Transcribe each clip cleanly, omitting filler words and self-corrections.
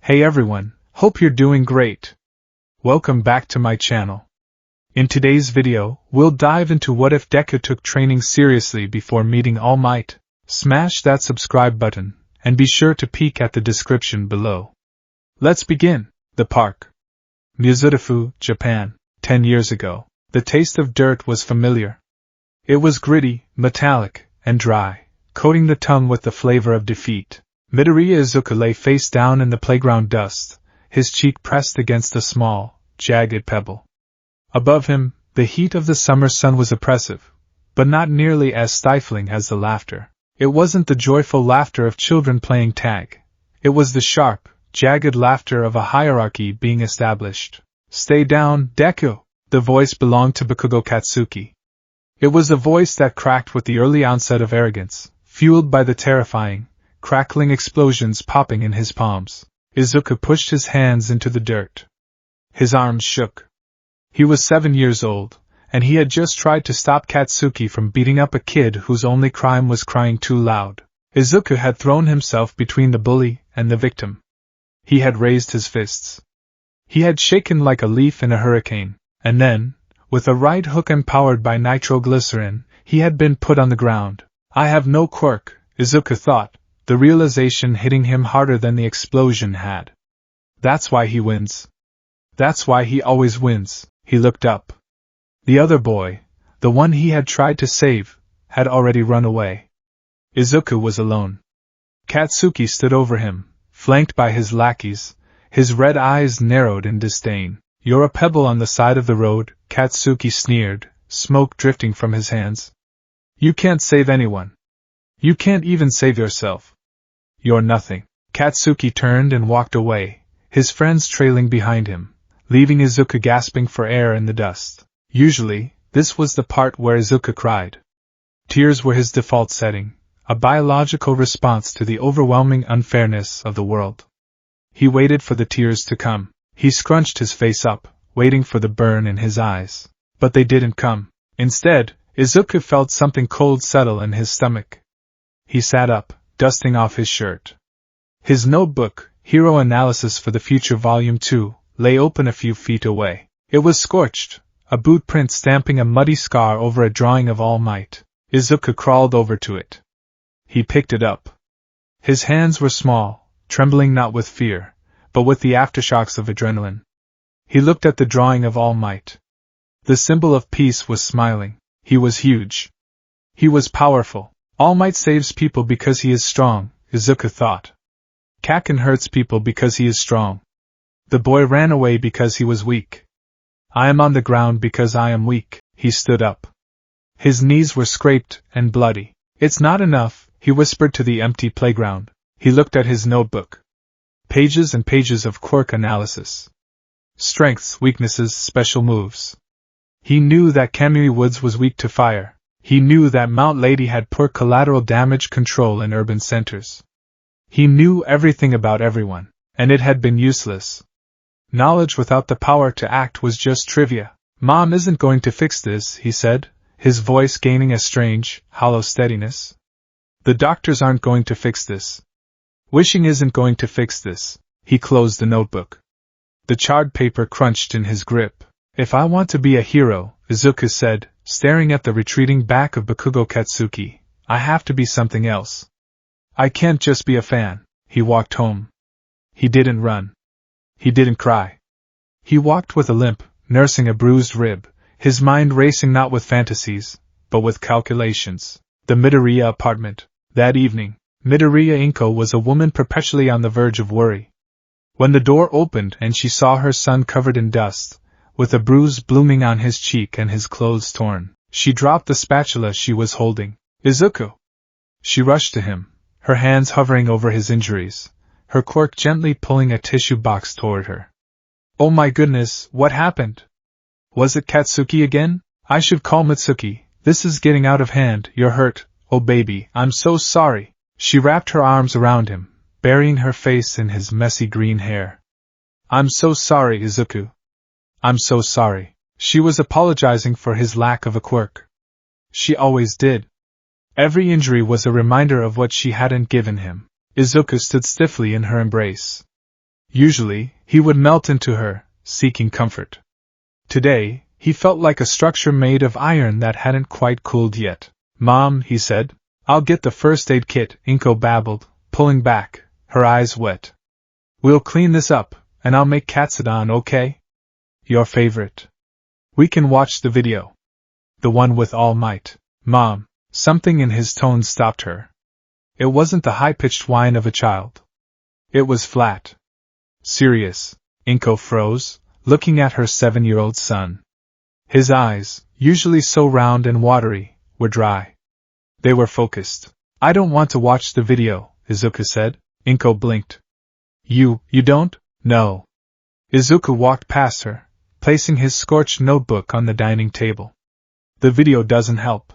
Hey everyone, hope you're doing great. Welcome back to my channel. In today's video, we'll dive into what if Deku took training seriously before meeting All Might. Smash that subscribe button, and be sure to peek at the description below. Let's begin. The park. Mizurufu, Japan. 10 years ago, the taste of dirt was familiar. It was gritty, metallic, and dry, coating the tongue with the flavor of defeat. Midoriya Izuku lay face down in the playground dust, his cheek pressed against a small, jagged pebble. Above him, the heat of the summer sun was oppressive, but not nearly as stifling as the laughter. It wasn't the joyful laughter of children playing tag. It was the sharp, jagged laughter of a hierarchy being established. Stay down, Deku! The voice belonged to Bakugo Katsuki. It was a voice that cracked with the early onset of arrogance, fueled by the terrifying, crackling explosions popping in his palms. Izuku pushed his hands into the dirt. His arms shook. He was 7 years old, and he had just tried to stop Katsuki from beating up a kid whose only crime was crying too loud. Izuku had thrown himself between the bully and the victim. He had raised his fists. He had shaken like a leaf in a hurricane, and then, with a right hook empowered by nitroglycerin, he had been put on the ground. I have no quirk, Izuku thought, the realization hitting him harder than the explosion had. That's why he wins. That's why he always wins. He looked up. The other boy, the one he had tried to save, had already run away. Izuku was alone. Katsuki stood over him, flanked by his lackeys, his red eyes narrowed in disdain. You're a pebble on the side of the road, Katsuki sneered, smoke drifting from his hands. You can't save anyone. You can't even save yourself. You're nothing. Katsuki turned and walked away, his friends trailing behind him, leaving Izuku gasping for air in the dust. Usually, this was the part where Izuku cried. Tears were his default setting, a biological response to the overwhelming unfairness of the world. He waited for the tears to come. He scrunched his face up, waiting for the burn in his eyes. But they didn't come. Instead, Izuku felt something cold settle in his stomach. He sat up, dusting off his shirt. His notebook, Hero Analysis for the Future Volume 2, lay open a few feet away. It was scorched, a boot print stamping a muddy scar over a drawing of All Might. Izuku crawled over to it. He picked it up. His hands were small, trembling not with fear, but with the aftershocks of adrenaline. He looked at the drawing of All Might. The symbol of peace was smiling. He was huge. He was powerful. All Might saves people because he is strong, Izuku thought. Kaken hurts people because he is strong. The boy ran away because he was weak. I am on the ground because I am weak. He stood up. His knees were scraped and bloody. It's not enough, he whispered to the empty playground. He looked at his notebook. Pages and pages of quirk analysis. Strengths, weaknesses, special moves. He knew that Kamui Woods was weak to fire. He knew that Mount Lady had poor collateral damage control in urban centers. He knew everything about everyone, and it had been useless. Knowledge without the power to act was just trivia. Mom isn't going to fix this, he said, his voice gaining a strange, hollow steadiness. The doctors aren't going to fix this. Wishing isn't going to fix this. He closed the notebook. The charred paper crunched in his grip. If I want to be a hero, Izuku said, staring at the retreating back of Bakugo Katsuki, I have to be something else. I can't just be a fan. He walked home. He didn't run. He didn't cry. He walked with a limp, nursing a bruised rib, his mind racing not with fantasies, but with calculations. The Midoriya apartment. That evening, Midoriya Inko was a woman perpetually on the verge of worry. When the door opened and she saw her son covered in dust, with a bruise blooming on his cheek and his clothes torn, she dropped the spatula she was holding. Izuku! She rushed to him, her hands hovering over his injuries, her quirk gently pulling a tissue box toward her. Oh my goodness, what happened? Was it Katsuki again? I should call Mitsuki. This is getting out of hand. You're hurt. Oh baby, I'm so sorry. She wrapped her arms around him, burying her face in his messy green hair. I'm so sorry, Izuku. I'm so sorry. She was apologizing for his lack of a quirk. She always did. Every injury was a reminder of what she hadn't given him. Izuku stood stiffly in her embrace. Usually, he would melt into her, seeking comfort. Today, he felt like a structure made of iron that hadn't quite cooled yet. "Mom," he said. "I'll get the first aid kit," Inko babbled, pulling back, her eyes wet. "We'll clean this up, and I'll make katsudon, okay? Your favorite. We can watch the video. The one with All Might." "Mom." Something in his tone stopped her. It wasn't the high-pitched whine of a child. It was flat. Serious. Inko froze, looking at her 7-year-old son. His eyes, usually so round and watery, were dry. They were focused. "I don't want to watch the video," Izuku said. Inko blinked. You don't? No." Izuku walked past her, placing his scorched notebook on the dining table. "The video doesn't help.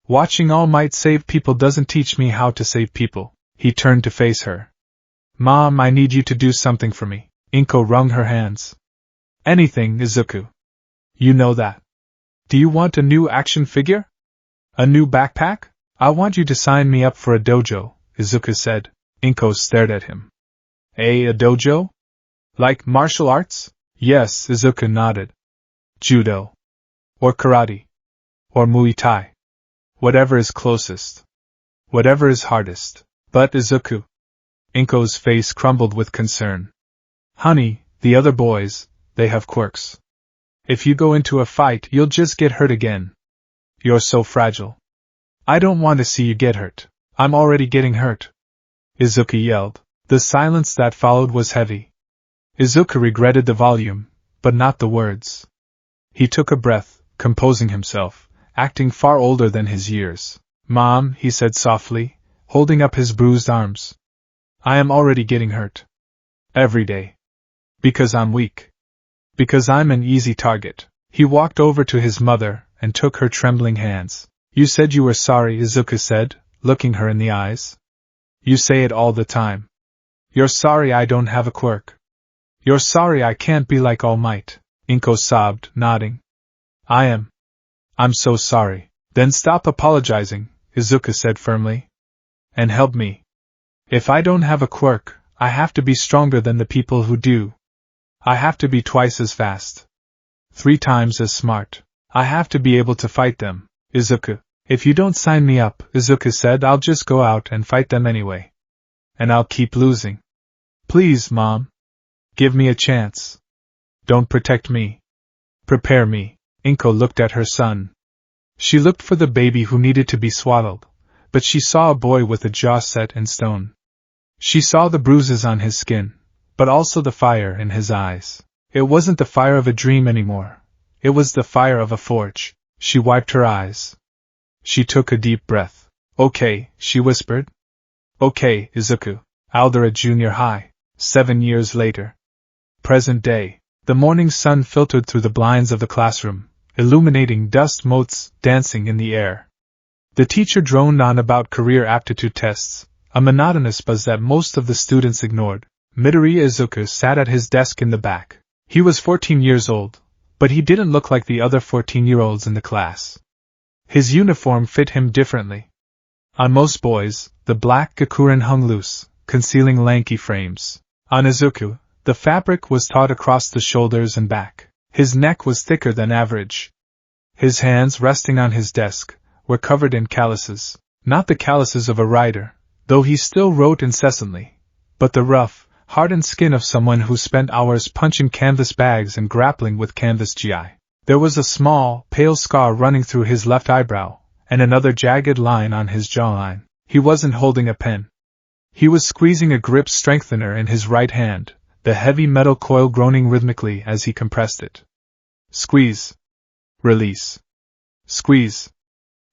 Watching All Might save people doesn't teach me how to save people." He turned to face her. "Mom, I need you to do something for me." Inko wrung her hands. "Anything, Izuku. You know that. Do you want a new action figure? A new backpack? I want you to sign me up for a dojo," Izuku said. Inko stared at him. A dojo? Like martial arts?" "Yes," Izuku nodded. "Judo. Or karate. Or Muay Thai. Whatever is closest. Whatever is hardest." "But Izuku." Inko's face crumbled with concern. "Honey, the other boys, they have quirks. If you go into a fight, you'll just get hurt again. You're so fragile. I don't want to see you get hurt. I'm already getting hurt," Izuku yelled. The silence that followed was heavy. Izuku regretted the volume, but not the words. He took a breath, composing himself, acting far older than his years. "Mom," he said softly, holding up his bruised arms. "I am already getting hurt. Every day. Because I'm weak. Because I'm an easy target." He walked over to his mother and took her trembling hands. "You said you were sorry," Izuku said, looking her in the eyes. "You say it all the time. You're sorry I don't have a quirk. You're sorry I can't be like All Might." Inko sobbed, nodding. I'm so sorry." "Then stop apologizing," Izuku said firmly. "And help me. If I don't have a quirk, I have to be stronger than the people who do. I have to be twice as fast. 3 times as smart. I have to be able to fight them." "Izuku, if you don't sign me up," Izuku said, "I'll just go out and fight them anyway. And I'll keep losing. Please, Mom. Give me a chance. Don't protect me. Prepare me." Inko looked at her son. She looked for the baby who needed to be swaddled, but she saw a boy with a jaw set in stone. She saw the bruises on his skin, but also the fire in his eyes. It wasn't the fire of a dream anymore. It was the fire of a forge. She wiped her eyes. She took a deep breath. "Okay," she whispered. "Okay, Izuku." Aldera Junior High. 7 years later. Present day. The morning sun filtered through the blinds of the classroom, illuminating dust motes dancing in the air. The teacher droned on about career aptitude tests, a monotonous buzz that most of the students ignored. Midori Izuku sat at his desk in the back. He was 14 years old, but he didn't look like the other 14-year-olds in the class. His uniform fit him differently. On most boys, the black gakurin hung loose, concealing lanky frames. On Izuku, the fabric was taut across the shoulders and back. His neck was thicker than average. His hands, resting on his desk, were covered in calluses. Not the calluses of a writer, though he still wrote incessantly, but the rough, hardened skin of someone who spent hours punching canvas bags and grappling with canvas GI. There was a small, pale scar running through his left eyebrow, and another jagged line on his jawline. He wasn't holding a pen. He was squeezing a grip strengthener in his right hand, the heavy metal coil groaning rhythmically as he compressed it. Squeeze. Release. Squeeze.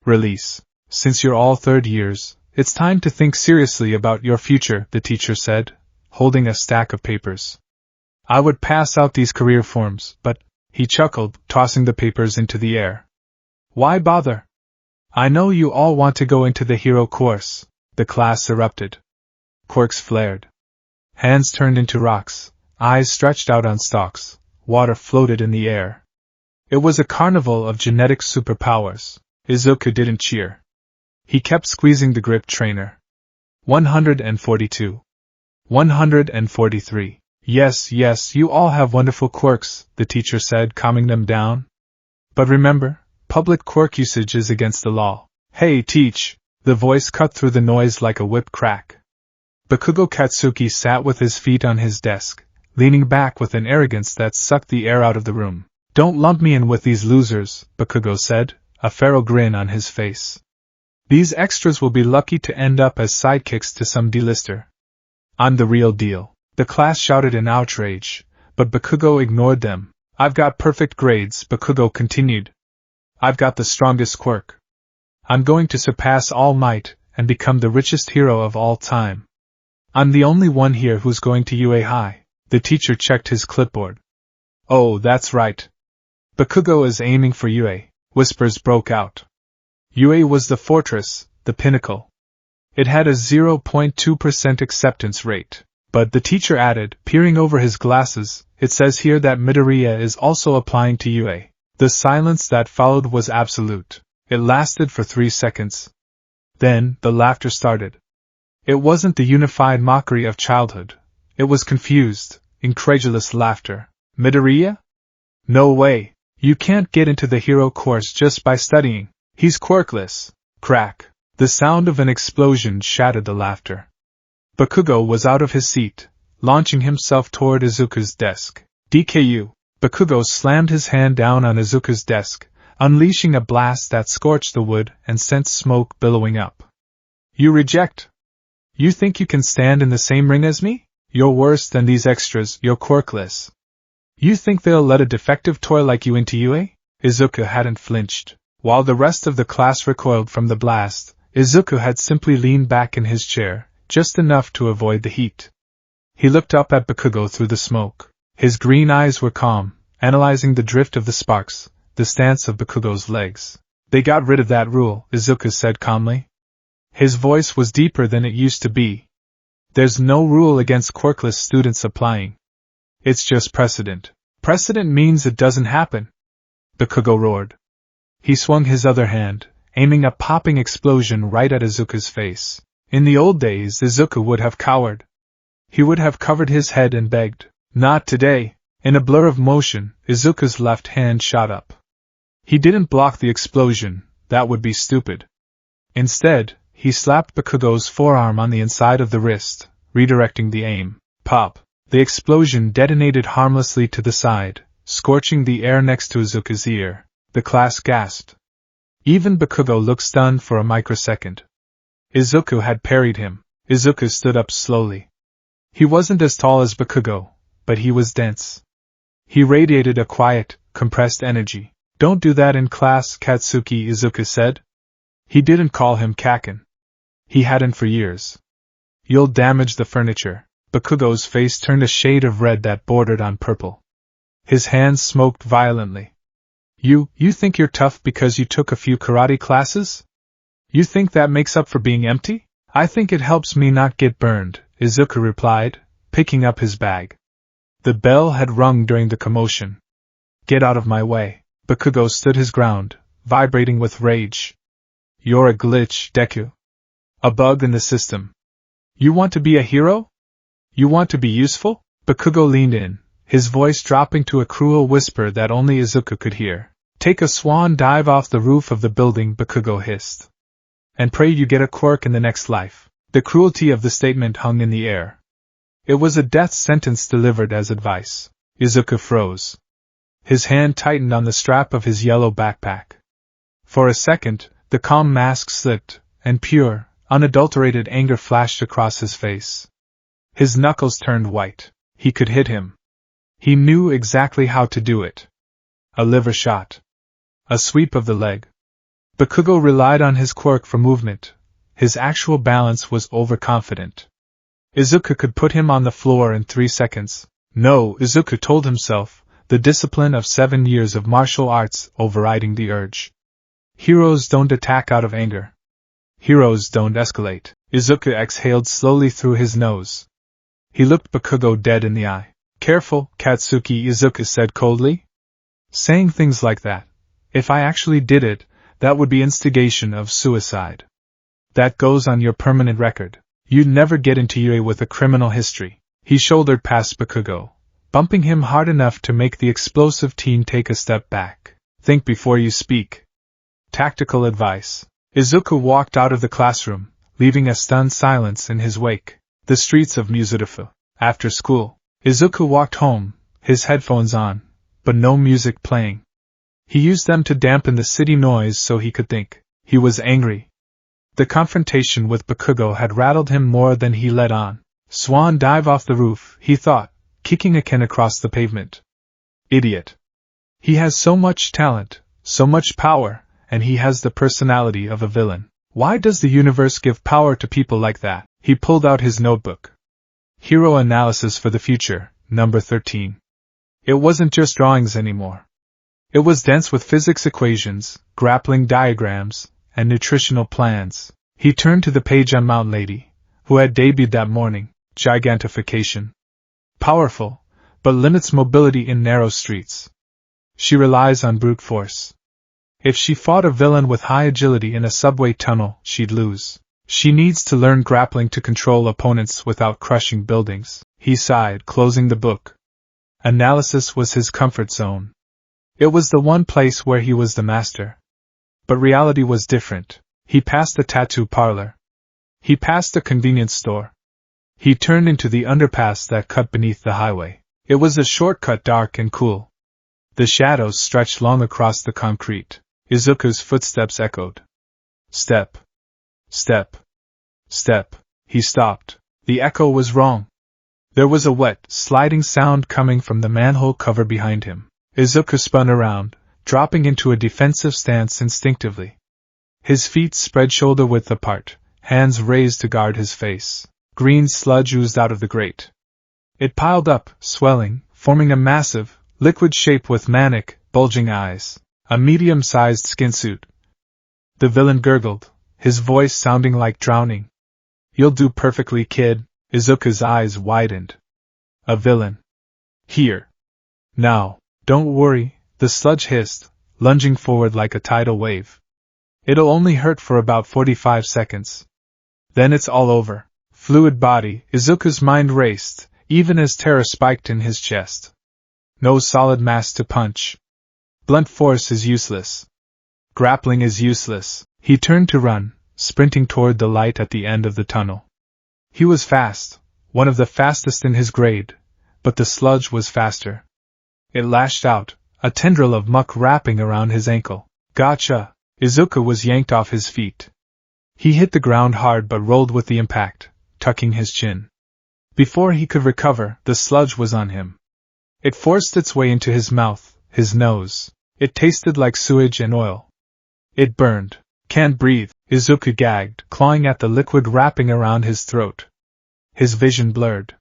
Release. "Since you're all third years, it's time to think seriously about your future," the teacher said, holding a stack of papers. "I would pass out these career forms, but," he chuckled, tossing the papers into the air. "Why bother? I know you all want to go into the hero course." The class erupted. Quirks flared. Hands turned into rocks, eyes stretched out on stalks, water floated in the air. It was a carnival of genetic superpowers. Izuku didn't cheer. He kept squeezing the grip trainer. 142. 143. Yes, yes, you all have wonderful quirks, the teacher said, calming them down. But remember, public quirk usage is against the law. Hey, teach! The voice cut through the noise like a whip crack. Bakugo Katsuki sat with his feet on his desk, leaning back with an arrogance that sucked the air out of the room. Don't lump me in with these losers, Bakugo said, a feral grin on his face. These extras will be lucky to end up as sidekicks to some D-lister. I'm the real deal. The class shouted in outrage, but Bakugo ignored them. I've got perfect grades, Bakugo continued. I've got the strongest quirk. I'm going to surpass All Might and become the richest hero of all time. I'm the only one here who's going to UA High. The teacher checked his clipboard. Oh, that's right. Bakugo is aiming for UA. Whispers broke out. UA was the fortress, the pinnacle. It had a 0.2% acceptance rate. But the teacher added, peering over his glasses, it says here that Midoriya is also applying to UA. The silence that followed was absolute. It lasted for 3 seconds. Then, the laughter started. It wasn't the unified mockery of childhood. It was confused, incredulous laughter. Midoriya? No way. You can't get into the hero course just by studying. He's quirkless. Crack. The sound of an explosion shattered the laughter. Bakugo was out of his seat, launching himself toward Izuku's desk. DKU. Bakugo slammed his hand down on Izuku's desk, unleashing a blast that scorched the wood and sent smoke billowing up. You reject? You think you can stand in the same ring as me? You're worse than these extras, you're quirkless. You think they'll let a defective toy like you into UA? Izuku hadn't flinched. While the rest of the class recoiled from the blast, Izuku had simply leaned back in his chair, just enough to avoid the heat. He looked up at Bakugo through the smoke. His green eyes were calm, analyzing the drift of the sparks, the stance of Bakugo's legs. They got rid of that rule, Izuku said calmly. His voice was deeper than it used to be. There's no rule against quirkless students applying. It's just precedent. Precedent means it doesn't happen. Bakugo roared. He swung his other hand, aiming a popping explosion right at Izuku's face. In the old days, Izuku would have cowered. He would have covered his head and begged. Not today. In a blur of motion, Izuku's left hand shot up. He didn't block the explosion, that would be stupid. Instead, he slapped Bakugo's forearm on the inside of the wrist, redirecting the aim. Pop! The explosion detonated harmlessly to the side, scorching the air next to Izuku's ear. The class gasped. Even Bakugo looked stunned for a microsecond. Izuku had parried him. Izuku stood up slowly. He wasn't as tall as Bakugo, but he was dense. He radiated a quiet, compressed energy. Don't do that in class, Katsuki, Izuku said. He didn't call him Kaken. He hadn't for years. You'll damage the furniture. Bakugo's face turned a shade of red that bordered on purple. His hands smoked violently. You think you're tough because you took a few karate classes? You think that makes up for being empty? I think it helps me not get burned, Izuku replied, picking up his bag. The bell had rung during the commotion. Get out of my way. Bakugo stood his ground, vibrating with rage. You're a glitch, Deku. A bug in the system. You want to be a hero? You want to be useful? Bakugo leaned in, his voice dropping to a cruel whisper that only Izuku could hear. Take a swan dive off the roof of the building, Bakugo hissed. And pray you get a quirk in the next life. The cruelty of the statement hung in the air. It was a death sentence delivered as advice. Izuku froze. His hand tightened on the strap of his yellow backpack. For a second, the calm mask slipped, and pure, unadulterated anger flashed across his face. His knuckles turned white. He could hit him. He knew exactly how to do it. A liver shot. A sweep of the leg. Bakugo relied on his quirk for movement. His actual balance was overconfident. Izuku could put him on the floor in 3 seconds. No, Izuku told himself, the discipline of 7 years of martial arts overriding the urge. Heroes don't attack out of anger. Heroes don't escalate. Izuku exhaled slowly through his nose. He looked Bakugo dead in the eye. Careful, Katsuki, Izuku said coldly. Saying things like that. If I actually did it, that would be instigation of suicide. That goes on your permanent record. You'd never get into UA with a criminal history. He shouldered past Bakugo, bumping him hard enough to make the explosive teen take a step back. Think before you speak. Tactical advice. Izuku walked out of the classroom, leaving a stunned silence in his wake. The streets of Musudafu. After school, Izuku walked home, his headphones on, but no music playing. He used them to dampen the city noise so he could think. He was angry. The confrontation with Bakugo had rattled him more than he let on. Swan dive off the roof, he thought, kicking a can across the pavement. Idiot. He has so much talent, so much power, and he has the personality of a villain. Why does the universe give power to people like that? He pulled out his notebook. Hero Analysis for the Future, number 13. It wasn't just drawings anymore. It was dense with physics equations, grappling diagrams, and nutritional plans. He turned to the page on Mount Lady, who had debuted that morning. Gigantification. Powerful, but limits mobility in narrow streets. She relies on brute force. If she fought a villain with high agility in a subway tunnel, she'd lose. She needs to learn grappling to control opponents without crushing buildings. He sighed, closing the book. Analysis was his comfort zone. It was the one place where he was the master. But reality was different. He passed the tattoo parlor. He passed the convenience store. He turned into the underpass that cut beneath the highway. It was a shortcut, dark and cool. The shadows stretched long across the concrete. Izuku's footsteps echoed. Step. Step. Step. He stopped. The echo was wrong. There was a wet, sliding sound coming from the manhole cover behind him. Izuku spun around, dropping into a defensive stance instinctively. His feet spread shoulder-width apart, hands raised to guard his face. Green sludge oozed out of the grate. It piled up, swelling, forming a massive, liquid shape with manic, bulging eyes. A medium-sized skin suit. The villain gurgled, his voice sounding like drowning. You'll do perfectly, kid. Izuku's eyes widened. A villain. Here. Now. Don't worry, the sludge hissed, lunging forward like a tidal wave. It'll only hurt for about 45 seconds. Then it's all over. Fluid body. Izuku's mind raced, even as terror spiked in his chest. No solid mass to punch. Blunt force is useless. Grappling is useless. He turned to run, sprinting toward the light at the end of the tunnel. He was fast, one of the fastest in his grade, but the sludge was faster. It lashed out, a tendril of muck wrapping around his ankle. Gotcha! Izuku was yanked off his feet. He hit the ground hard but rolled with the impact, tucking his chin. Before he could recover, the sludge was on him. It forced its way into his mouth, his nose. It tasted like sewage and oil. It burned. Can't breathe, Izuku gagged, clawing at the liquid wrapping around his throat. His vision blurred.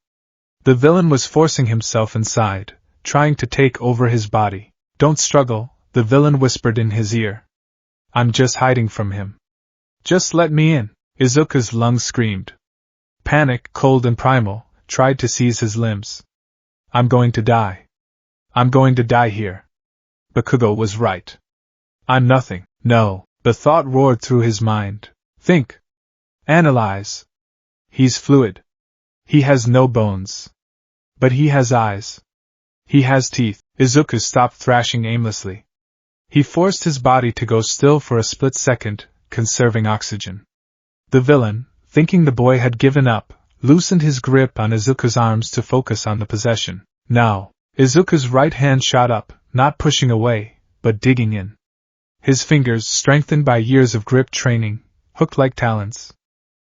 The villain was forcing himself inside, trying to take over his body. Don't struggle, the villain whispered in his ear. I'm just hiding from him. Just let me in, Izuku's lungs screamed. Panic, cold and primal, tried to seize his limbs. I'm going to die. I'm going to die here. Bakugo was right. I'm nothing. No, the thought roared through his mind. Think. Analyze. He's fluid. He has no bones. But he has eyes. He has teeth. Izuku stopped thrashing aimlessly. He forced his body to go still for a split second, conserving oxygen. The villain, thinking the boy had given up, loosened his grip on Izuku's arms to focus on the possession. Now, Izuku's right hand shot up, not pushing away, but digging in. His fingers, strengthened by years of grip training, hooked like talons.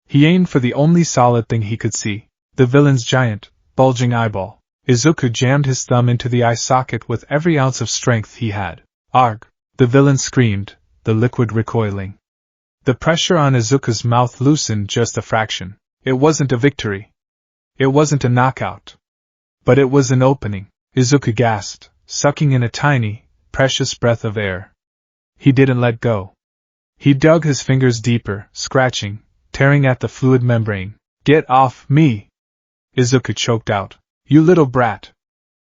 He aimed for the only solid thing he could see, the villain's giant, bulging eyeball. Izuku jammed his thumb into the eye socket with every ounce of strength he had. Arg! The villain screamed, the liquid recoiling. The pressure on Izuku's mouth loosened just a fraction. It wasn't a victory. It wasn't a knockout. But it was an opening. Izuku gasped, sucking in a tiny, precious breath of air. He didn't let go. He dug his fingers deeper, scratching, tearing at the fluid membrane. Get off me! Izuku choked out. You little brat!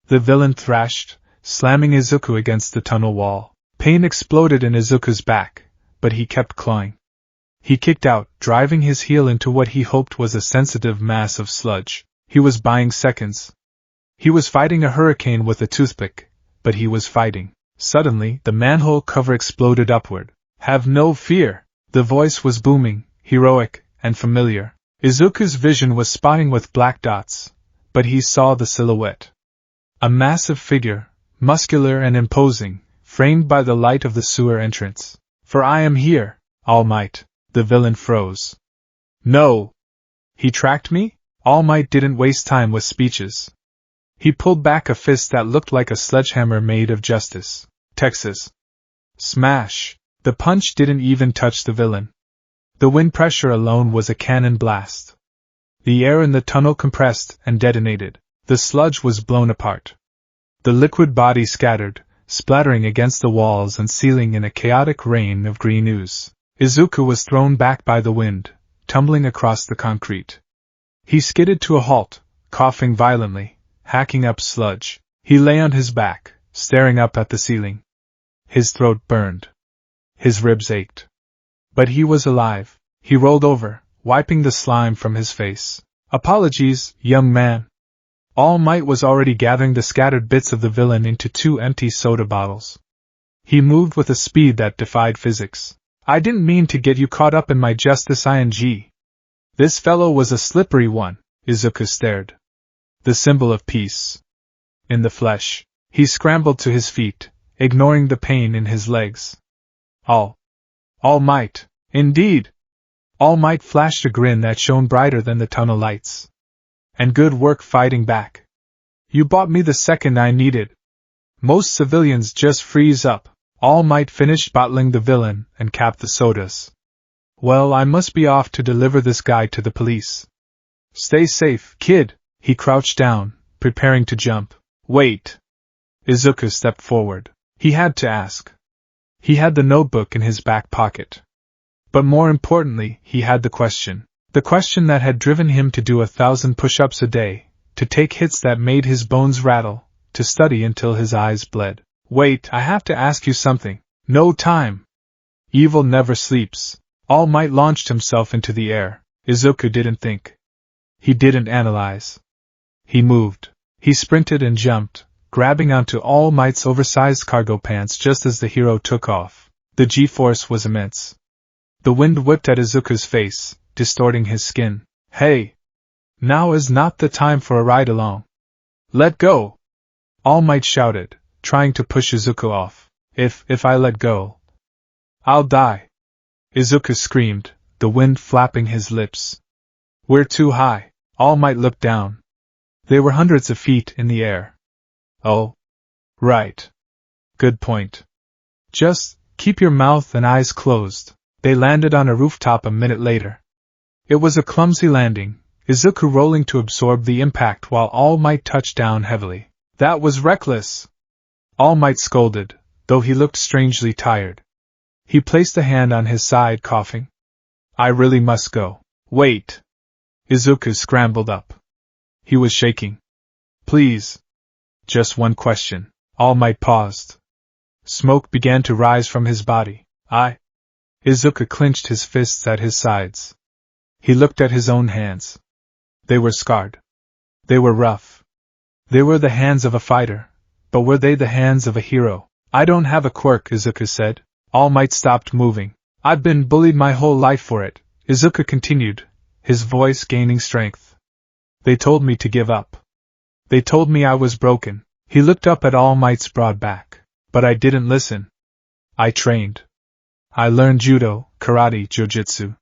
The villain thrashed, slamming Izuku against the tunnel wall. Pain exploded in Izuku's back, but he kept clawing. He kicked out, driving his heel into what he hoped was a sensitive mass of sludge. He was buying seconds. He was fighting a hurricane with a toothpick, but he was fighting. Suddenly, the manhole cover exploded upward. Have no fear! The voice was booming, heroic, and familiar. Izuku's vision was spotting with black dots, but he saw the silhouette. A massive figure, muscular and imposing, framed by the light of the sewer entrance. For I am here, All Might. The villain froze. No! He tracked me? All Might didn't waste time with speeches. He pulled back a fist that looked like a sledgehammer made of justice. Texas. Smash! The punch didn't even touch the villain. The wind pressure alone was a cannon blast. The air in the tunnel compressed and detonated. The sludge was blown apart. The liquid body scattered, splattering against the walls and ceiling in a chaotic rain of green ooze. Izuku was thrown back by the wind, tumbling across the concrete. He skidded to a halt, coughing violently, hacking up sludge. He lay on his back, staring up at the ceiling. His throat burned. His ribs ached. But he was alive. He rolled over, wiping the slime from his face. Apologies, young man. All Might was already gathering the scattered bits of the villain into 2 empty soda bottles. He moved with a speed that defied physics. I didn't mean to get you caught up in my justice ing. This fellow was a slippery one, Izuku stared. The symbol of peace. In the flesh. He scrambled to his feet, ignoring the pain in his legs. All Might. Indeed! All Might flashed a grin that shone brighter than the tunnel lights. And good work fighting back. You bought me the second I needed. Most civilians just freeze up. All Might finished bottling the villain and capped the sodas. Well, I must be off to deliver this guy to the police. Stay safe, kid. He crouched down, preparing to jump. Wait. Izuku stepped forward. He had to ask. He had the notebook in his back pocket. But more importantly, he had the question. The question that had driven him to do 1,000 push-ups a day, to take hits that made his bones rattle, to study until his eyes bled. Wait, I have to ask you something. No time. Evil never sleeps. All Might launched himself into the air. Izuku didn't think. He didn't analyze. He moved. He sprinted and jumped, grabbing onto All Might's oversized cargo pants just as the hero took off. The G-force was immense. The wind whipped at Izuku's face, distorting his skin. Hey! Now is not the time for a ride along. Let go! All Might shouted, trying to push Izuku off. If I let go, I'll die! Izuku screamed, the wind flapping his lips. We're too high. All Might looked down. They were hundreds of feet in the air. Oh. Right. Good point. Just keep your mouth and eyes closed. They landed on a rooftop a minute later. It was a clumsy landing, Izuku rolling to absorb the impact while All Might touched down heavily. That was reckless! All Might scolded, though he looked strangely tired. He placed a hand on his side, coughing. I really must go. Wait! Izuku scrambled up. He was shaking. Please. Just one question. All Might paused. Smoke began to rise from his body. Izuku clenched his fists at his sides. He looked at his own hands. They were scarred. They were rough. They were the hands of a fighter, but were they the hands of a hero? I don't have a quirk, Izuku said. All Might stopped moving. I've been bullied my whole life for it, Izuku continued, his voice gaining strength. They told me to give up. They told me I was broken. He looked up at All Might's broad back. But I didn't listen. I trained. I learned judo, karate, jujitsu.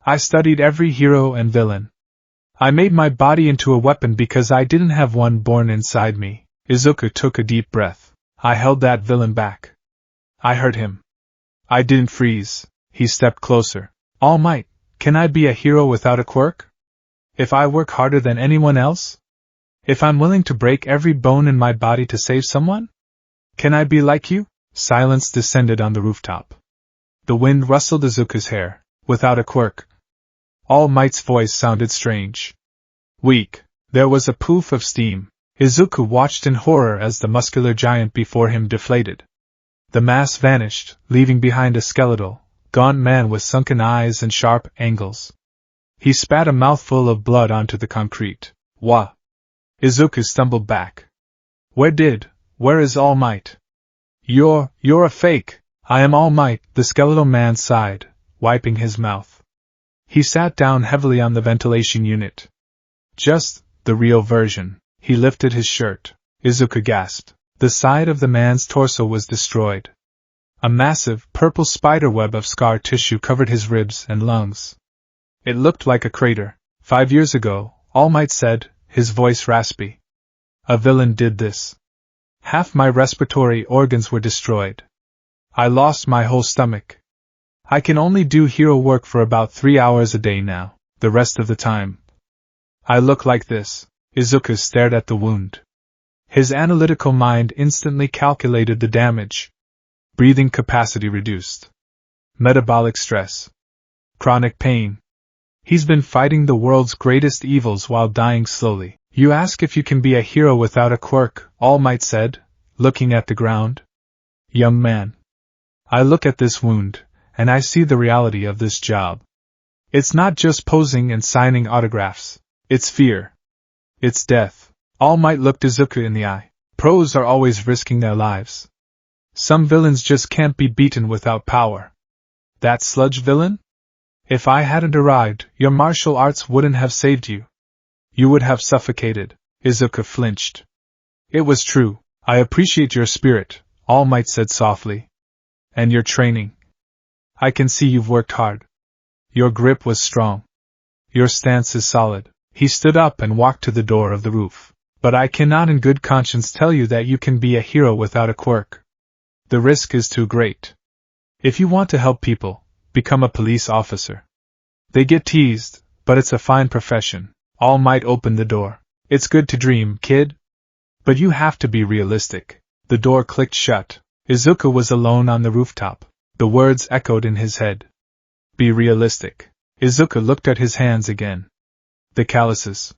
I studied every hero and villain. I made my body into a weapon because I didn't have one born inside me. Izuku took a deep breath. I held that villain back. I hurt him. I didn't freeze. He stepped closer. All Might, can I be a hero without a quirk? If I work harder than anyone else? If I'm willing to break every bone in my body to save someone? Can I be like you? Silence descended on the rooftop. The wind rustled Izuku's hair. Without a quirk. All Might's voice sounded strange. Weak. There was a poof of steam. Izuku watched in horror as the muscular giant before him deflated. The mass vanished, leaving behind a skeletal, gaunt man with sunken eyes and sharp angles. He spat a mouthful of blood onto the concrete. Wha? Izuku stumbled back. Where is All Might? You're a fake. I am All Might, the skeletal man sighed, wiping his mouth. He sat down heavily on the ventilation unit. Just the real version. He lifted his shirt. Izuku gasped. The side of the man's torso was destroyed. A massive, purple spiderweb of scar tissue covered his ribs and lungs. It looked like a crater. 5 years ago, All Might said, his voice raspy. A villain did this. Half my respiratory organs were destroyed. I lost my whole stomach. I can only do hero work for about 3 hours a day now. The rest of the time, I look like this. Izuku stared at the wound. His analytical mind instantly calculated the damage. Breathing capacity reduced. Metabolic stress. Chronic pain. He's been fighting the world's greatest evils while dying slowly. You ask if you can be a hero without a quirk, All Might said, looking at the ground. Young man. I look at this wound, and I see the reality of this job. It's not just posing and signing autographs. It's fear. It's death. All Might looked Izuku in the eye. Pros are always risking their lives. Some villains just can't be beaten without power. That sludge villain? If I hadn't arrived, your martial arts wouldn't have saved you. You would have suffocated. Izuku flinched. It was true. I appreciate your spirit, All Might said softly. And your training. I can see you've worked hard. Your grip was strong. Your stance is solid. He stood up and walked to the door of the roof. But I cannot in good conscience tell you that you can be a hero without a quirk. The risk is too great. If you want to help people, become a police officer. They get teased, but it's a fine profession. All Might open the door. It's good to dream, kid. But you have to be realistic. The door clicked shut. Izuku was alone on the rooftop. The words echoed in his head. Be realistic. Izuku looked at his hands again. The calluses.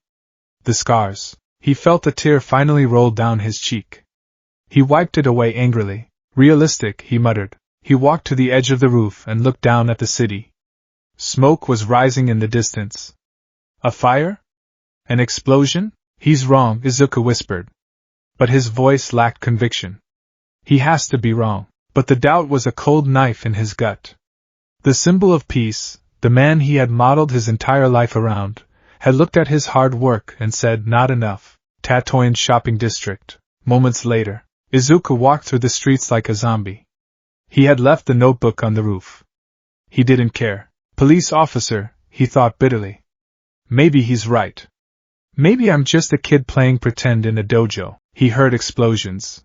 The scars. He felt a tear finally roll down his cheek. He wiped it away angrily. Realistic, he muttered. He walked to the edge of the roof and looked down at the city. Smoke was rising in the distance. A fire? An explosion? He's wrong, Izuku whispered. But his voice lacked conviction. He has to be wrong. But the doubt was a cold knife in his gut. The symbol of peace, the man he had modeled his entire life around, had looked at his hard work and said, not enough. Tatooine shopping district. Moments later, Izuku walked through the streets like a zombie. He had left the notebook on the roof. He didn't care. Police officer, he thought bitterly. Maybe he's right. Maybe I'm just a kid playing pretend in a dojo. He heard explosions.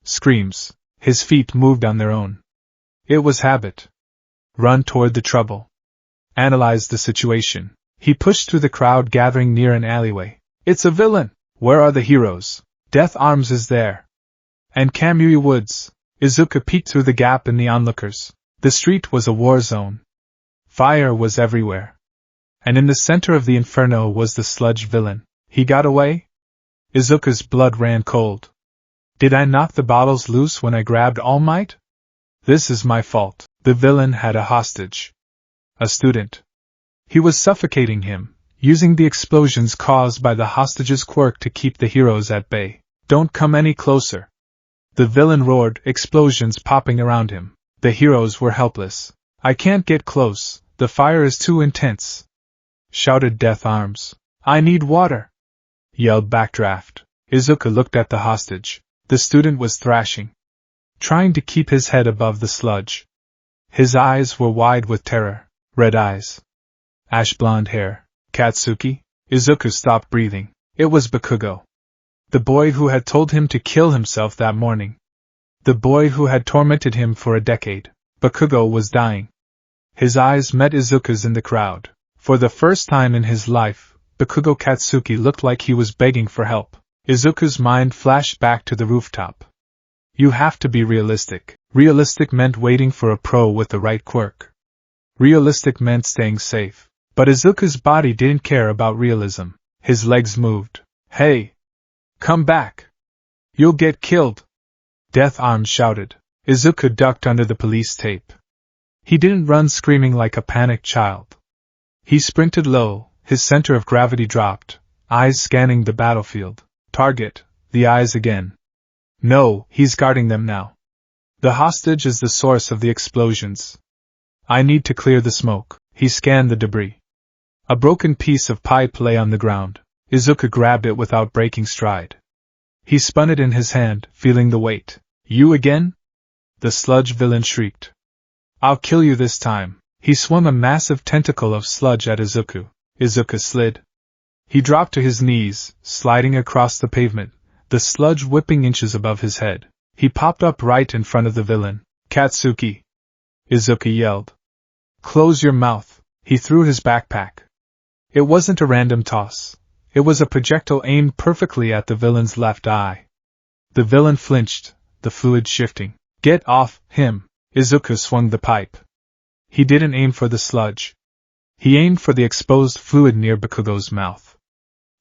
Screams. His feet moved on their own. It was habit. Run toward the trouble. Analyze the situation. He pushed through the crowd gathering near an alleyway. It's a villain! Where are the heroes? Death Arms is there. And Kamui Woods. Izuku peeked through the gap in the onlookers. The street was a war zone. Fire was everywhere. And in the center of the inferno was the sludge villain. He got away? Izuku's blood ran cold. Did I knock the bottles loose when I grabbed All Might? This is my fault. The villain had a hostage. A student. He was suffocating him, using the explosions caused by the hostage's quirk to keep the heroes at bay. Don't come any closer. The villain roared, explosions popping around him. The heroes were helpless. I can't get close, the fire is too intense. Shouted Death Arms. I need water. Yelled Backdraft. Izuku looked at the hostage. The student was thrashing. Trying to keep his head above the sludge. His eyes were wide with terror. Red eyes. Ash blonde hair. Katsuki? Izuku stopped breathing. It was Bakugo. The boy who had told him to kill himself that morning. The boy who had tormented him for a decade. Bakugo was dying. His eyes met Izuku's in the crowd. For the first time in his life, Bakugo Katsuki looked like he was begging for help. Izuku's mind flashed back to the rooftop. You have to be realistic. Realistic meant waiting for a pro with the right quirk. Realistic meant staying safe. But Izuku's body didn't care about realism. His legs moved. Hey! Come back! You'll get killed! Death Arms shouted. Izuku ducked under the police tape. He didn't run screaming like a panicked child. He sprinted low, his center of gravity dropped. eyes scanning the battlefield. Target, the eyes again. No, he's guarding them now. The hostage is the source of the explosions. I need to clear the smoke. He scanned the debris. A broken piece of pipe lay on the ground. Izuku grabbed it without breaking stride. He spun it in his hand, feeling the weight. You again? The sludge villain shrieked. I'll kill you this time. He swung a massive tentacle of sludge at Izuku. Izuku slid. He dropped to his knees, sliding across the pavement, the sludge whipping inches above his head. He popped up right in front of the villain. Katsuki! Izuku yelled. Close your mouth. He threw his backpack. It wasn't a random toss. It was a projectile aimed perfectly at the villain's left eye. The villain flinched, the fluid shifting. Get off him! Izuku swung the pipe. He didn't aim for the sludge. He aimed for the exposed fluid near Bakugo's mouth.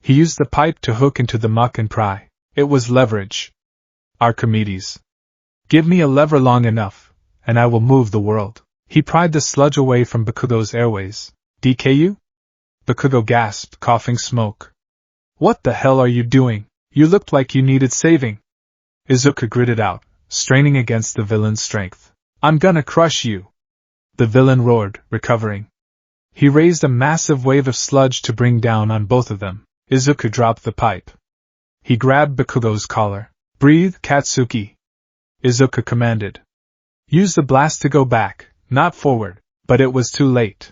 He used the pipe to hook into the muck and pry. It was leverage. Archimedes. Give me a lever long enough, and I will move the world. He pried the sludge away from Bakugo's airways. DKU? Bakugo gasped, coughing smoke. What the hell are you doing? You looked like you needed saving. Izuku gritted out, straining against the villain's strength. I'm gonna crush you. The villain roared, recovering. He raised a massive wave of sludge to bring down on both of them. Izuku dropped the pipe. He grabbed Bakugo's collar. Breathe, Katsuki. Izuku commanded. Use the blast to go back, not forward, but it was too late.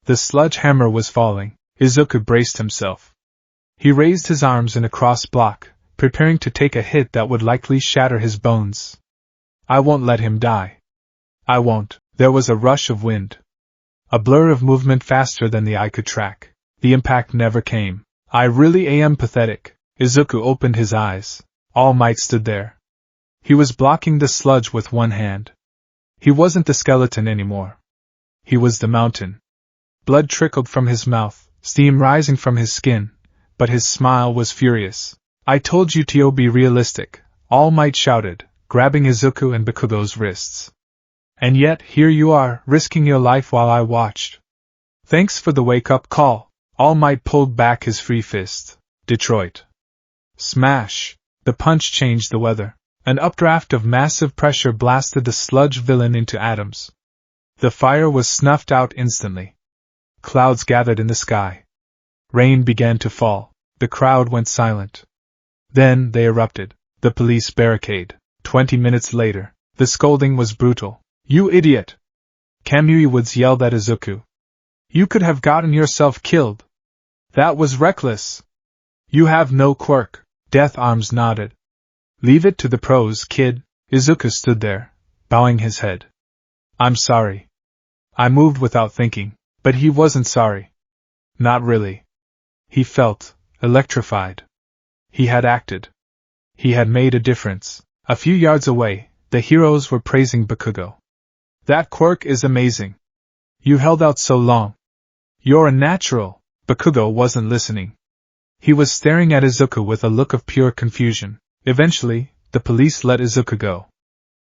The sludge hammer was falling. Izuku braced himself. He raised his arms in a cross block, preparing to take a hit that would likely shatter his bones. I won't let him die. I won't. There was a rush of wind. A blur of movement faster than the eye could track. The impact never came. I really am pathetic. Izuku opened his eyes. All Might stood there. He was blocking the sludge with one hand. He wasn't the skeleton anymore. He was the mountain. Blood trickled from his mouth, steam rising from his skin, but his smile was furious. I told you to be realistic, All Might shouted, grabbing Izuku and Bakugo's wrists. And yet, here you are, risking your life while I watched. Thanks for the wake-up call. All Might pulled back his free fist. Detroit. Smash! The punch changed the weather. An updraft of massive pressure blasted the sludge villain into atoms. The fire was snuffed out instantly. Clouds gathered in the sky. Rain began to fall. The crowd went silent. Then they erupted. The police barricade. 20 minutes later, the scolding was brutal. You idiot! Kamui Woods yelled at Izuku. You could have gotten yourself killed. That was reckless. You have no quirk. Death Arms nodded. Leave it to the pros, kid. Izuku stood there, bowing his head. I'm sorry. I moved without thinking, but he wasn't sorry. Not really. He felt electrified. He had acted. He had made a difference. A few yards away, the heroes were praising Bakugo. That quirk is amazing. You held out so long. You're a natural. Bakugo wasn't listening. He was staring at Izuku with a look of pure confusion. Eventually, the police let Izuku go.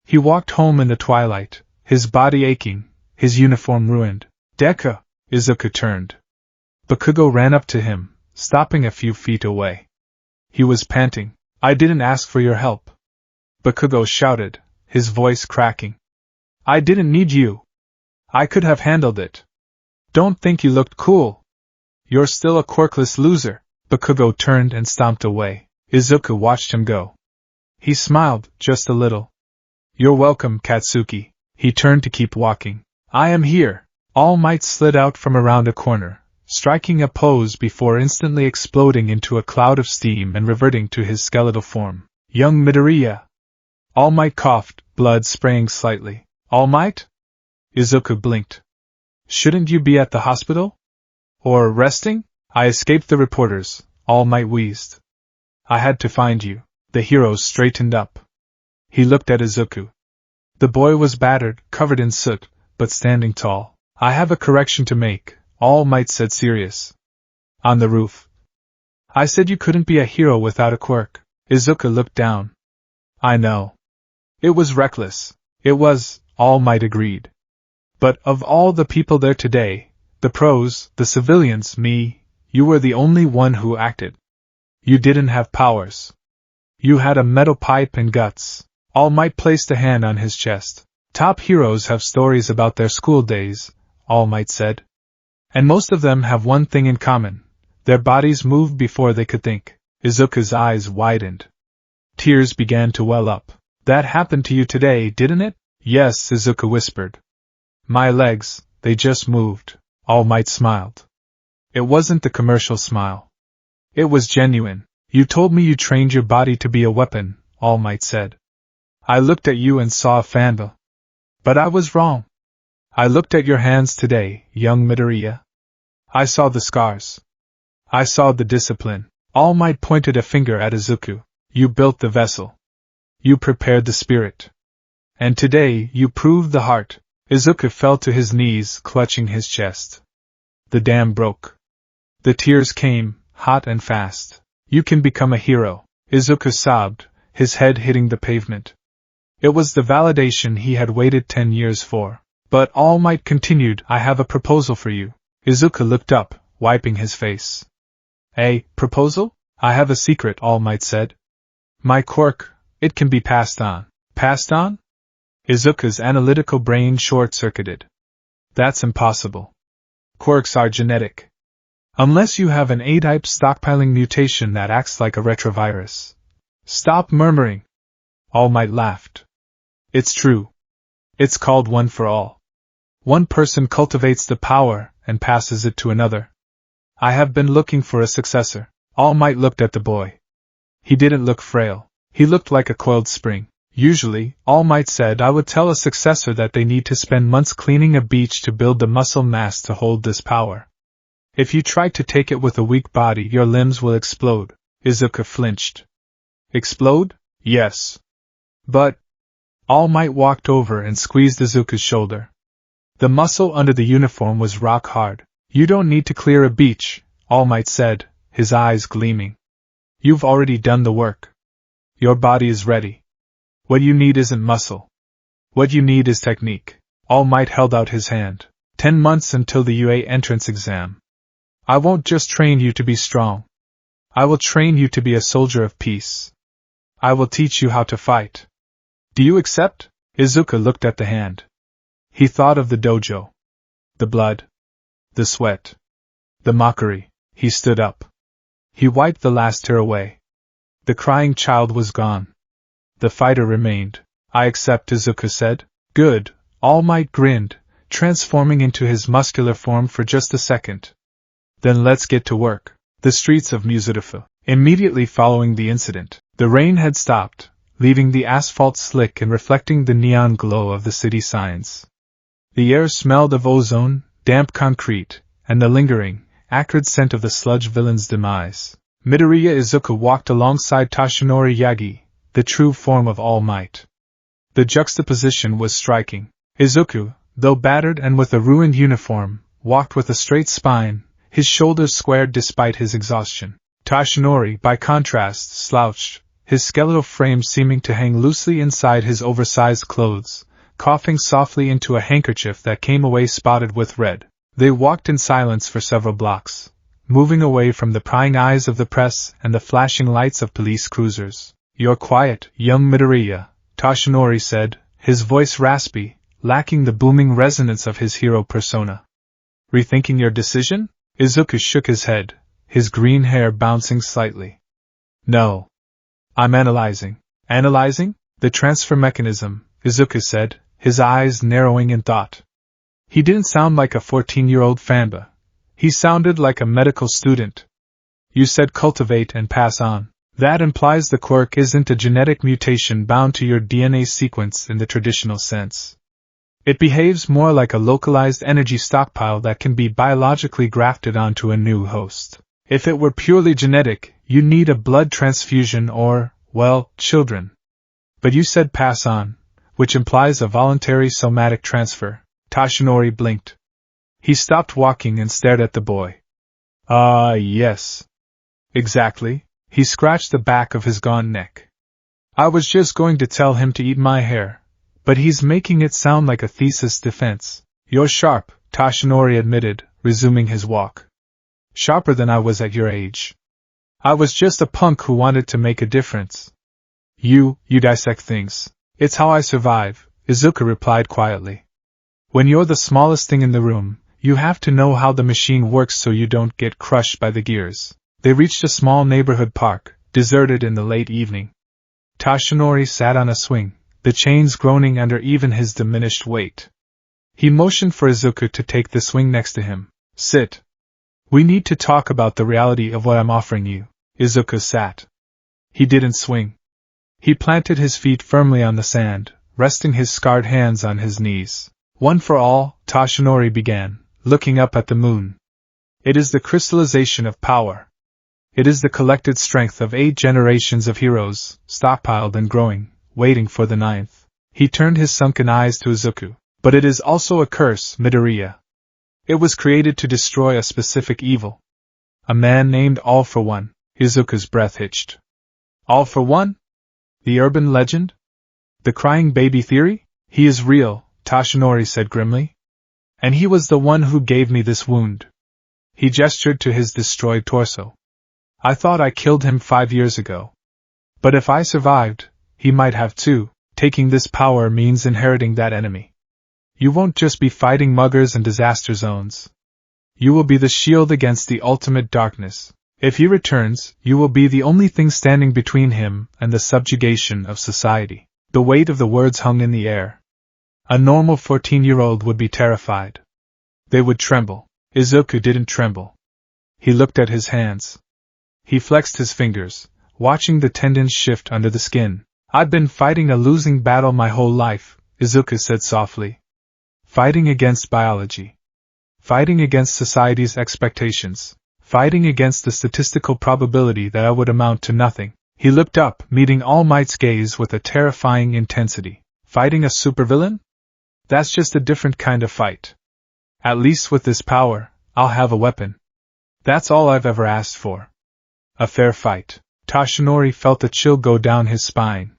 He walked home in the twilight, his body aching, his uniform ruined. Deku! Izuku turned. Bakugo ran up to him, stopping a few feet away. He was panting. I didn't ask for your help. Bakugo shouted, his voice cracking. I didn't need you. I could have handled it. Don't think you looked cool. You're still a quirkless loser. Bakugo turned and stomped away. Izuku watched him go. He smiled, just a little. You're welcome, Katsuki. He turned to keep walking. I am here. All Might slid out from around a corner, striking a pose before instantly exploding into a cloud of steam and reverting to his skeletal form. Young Midoriya. All Might coughed, blood spraying slightly. All Might? Izuku blinked. Shouldn't you be at the hospital? Or resting? I escaped the reporters, All Might wheezed. I had to find you. The hero straightened up. He looked at Izuku. The boy was battered, covered in soot, but standing tall. I have a correction to make, All Might said serious. On the roof. I said you couldn't be a hero without a quirk. Izuku looked down. I know. It was reckless. It was, All Might agreed. But of all the people there today, the pros, the civilians, me, you were the only one who acted. You didn't have powers. You had a metal pipe and guts. All Might placed a hand on his chest. Top heroes have stories about their school days, All Might said. And most of them have one thing in common. Their bodies moved before they could think. Izuku's eyes widened. Tears began to well up. That happened to you today, didn't it? Yes, Izuku whispered. My legs, they just moved. All Might smiled. It wasn't the commercial smile. It was genuine. You told me you trained your body to be a weapon, All Might said. I looked at you and saw a fanda. But I was wrong. I looked at your hands today, young Midoriya. I saw the scars. I saw the discipline. All Might pointed a finger at Izuku. You built the vessel. You prepared the spirit. And today you proved the heart. Izuku fell to his knees, clutching his chest. The dam broke. The tears came, hot and fast. You can become a hero. Izuku sobbed, his head hitting the pavement. It was the validation he had waited 10 years for. But All Might continued, I have a proposal for you. Izuku looked up, wiping his face. A proposal? I have a secret, All Might said. My quirk, it can be passed on. Passed on? Izuku's analytical brain short-circuited. That's impossible. Quirks are genetic. Unless you have an A-type stockpiling mutation that acts like a retrovirus. Stop murmuring. All Might laughed. It's true. It's called one for all. One person cultivates the power and passes it to another. I have been looking for a successor. All Might looked at the boy. He didn't look frail. He looked like a coiled spring. Usually, All Might said, I would tell a successor that they need to spend months cleaning a beach to build the muscle mass to hold this power. If you try to take it with a weak body, your limbs will explode. Izuku flinched. Explode? Yes. But... All Might walked over and squeezed Izuku's shoulder. The muscle under the uniform was rock hard. You don't need to clear a beach, All Might said, his eyes gleaming. You've already done the work. Your body is ready. What you need isn't muscle. What you need is technique. All Might held out his hand. 10 months until the UA entrance exam. I won't just train you to be strong. I will train you to be a soldier of peace. I will teach you how to fight. Do you accept? Izuku looked at the hand. He thought of the dojo. The blood. The sweat. The mockery. He stood up. He wiped the last tear away. The crying child was gone. The fighter remained. I accept, Izuku said. Good. All Might grinned, transforming into his muscular form for just a second. Then let's get to work. The streets of Musudafu. Immediately following the incident, the rain had stopped, leaving the asphalt slick and reflecting the neon glow of the city signs. The air smelled of ozone, damp concrete, and the lingering, acrid scent of the sludge villain's demise. Midoriya Izuku walked alongside Toshinori Yagi, the true form of All Might. The juxtaposition was striking. Izuku, though battered and with a ruined uniform, walked with a straight spine, his shoulders squared despite his exhaustion. Toshinori, by contrast, slouched, his skeletal frame seeming to hang loosely inside his oversized clothes, coughing softly into a handkerchief that came away spotted with red. They walked in silence for several blocks, moving away from the prying eyes of the press and the flashing lights of police cruisers. You're quiet, young Midoriya, Toshinori said, his voice raspy, lacking the booming resonance of his hero persona. Rethinking your decision? Izuku shook his head, his green hair bouncing slightly. No. I'm analyzing. Analyzing? The transfer mechanism, Izuku said, his eyes narrowing in thought. He didn't sound like a 14-year-old fanba. He sounded like a medical student. You said cultivate and pass on. That implies the quirk isn't a genetic mutation bound to your DNA sequence in the traditional sense. It behaves more like a localized energy stockpile that can be biologically grafted onto a new host. If it were purely genetic, you need a blood transfusion or, well, children. But you said pass on, which implies a voluntary somatic transfer. Toshinori blinked. He stopped walking and stared at the boy. Yes. Exactly. He scratched the back of his gaunt neck. I was just going to tell him to eat my hair, but he's making it sound like a thesis defense. You're sharp, Toshinori admitted, resuming his walk. Sharper than I was at your age. I was just a punk who wanted to make a difference. You dissect things. It's how I survive, Izuku replied quietly. When you're the smallest thing in the room, you have to know how the machine works so you don't get crushed by the gears. They reached a small neighborhood park, deserted in the late evening. Tashinori sat on a swing, the chains groaning under even his diminished weight. He motioned for Izuku to take the swing next to him. Sit. We need to talk about the reality of what I'm offering you. Izuku sat. He didn't swing. He planted his feet firmly on the sand, resting his scarred hands on his knees. One for all, Tashinori began, looking up at the moon. It is the crystallization of power. It is the collected strength of 8 generations of heroes, stockpiled and growing, waiting for the 9th. He turned his sunken eyes to Izuku. But it is also a curse, Midoriya. It was created to destroy a specific evil. A man named All for One. Izuku's breath hitched. All for One? The urban legend? The crying baby theory? He is real, Tashinori said grimly. And he was the one who gave me this wound. He gestured to his destroyed torso. I thought I killed him 5 years ago. But if I survived, he might have too. Taking this power means inheriting that enemy. You won't just be fighting muggers and disaster zones. You will be the shield against the ultimate darkness. If he returns, you will be the only thing standing between him and the subjugation of society. The weight of the words hung in the air. A normal 14-year-old would be terrified. They would tremble. Izuku didn't tremble. He looked at his hands. He flexed his fingers, watching the tendons shift under the skin. I've been fighting a losing battle my whole life, Izuku said softly. Fighting against biology. Fighting against society's expectations. Fighting against the statistical probability that I would amount to nothing. He looked up, meeting All Might's gaze with a terrifying intensity. Fighting a supervillain? That's just a different kind of fight. At least with this power, I'll have a weapon. That's all I've ever asked for. A fair fight. Tashinori felt a chill go down his spine.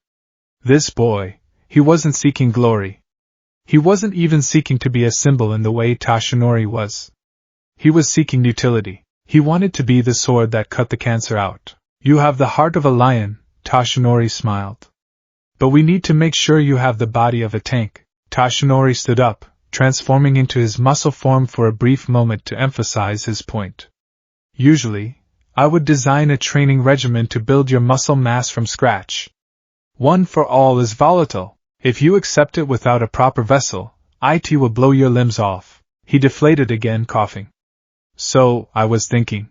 This boy, he wasn't seeking glory. He wasn't even seeking to be a symbol in the way Tashinori was. He was seeking utility. He wanted to be the sword that cut the cancer out. You have the heart of a lion, Tashinori smiled. But we need to make sure you have the body of a tank. Tashinori stood up, transforming into his muscle form for a brief moment to emphasize his point. Usually, I would design a training regimen to build your muscle mass from scratch. One for all is volatile. If you accept it without a proper vessel, it will blow your limbs off. He deflated again, coughing. So, I was thinking.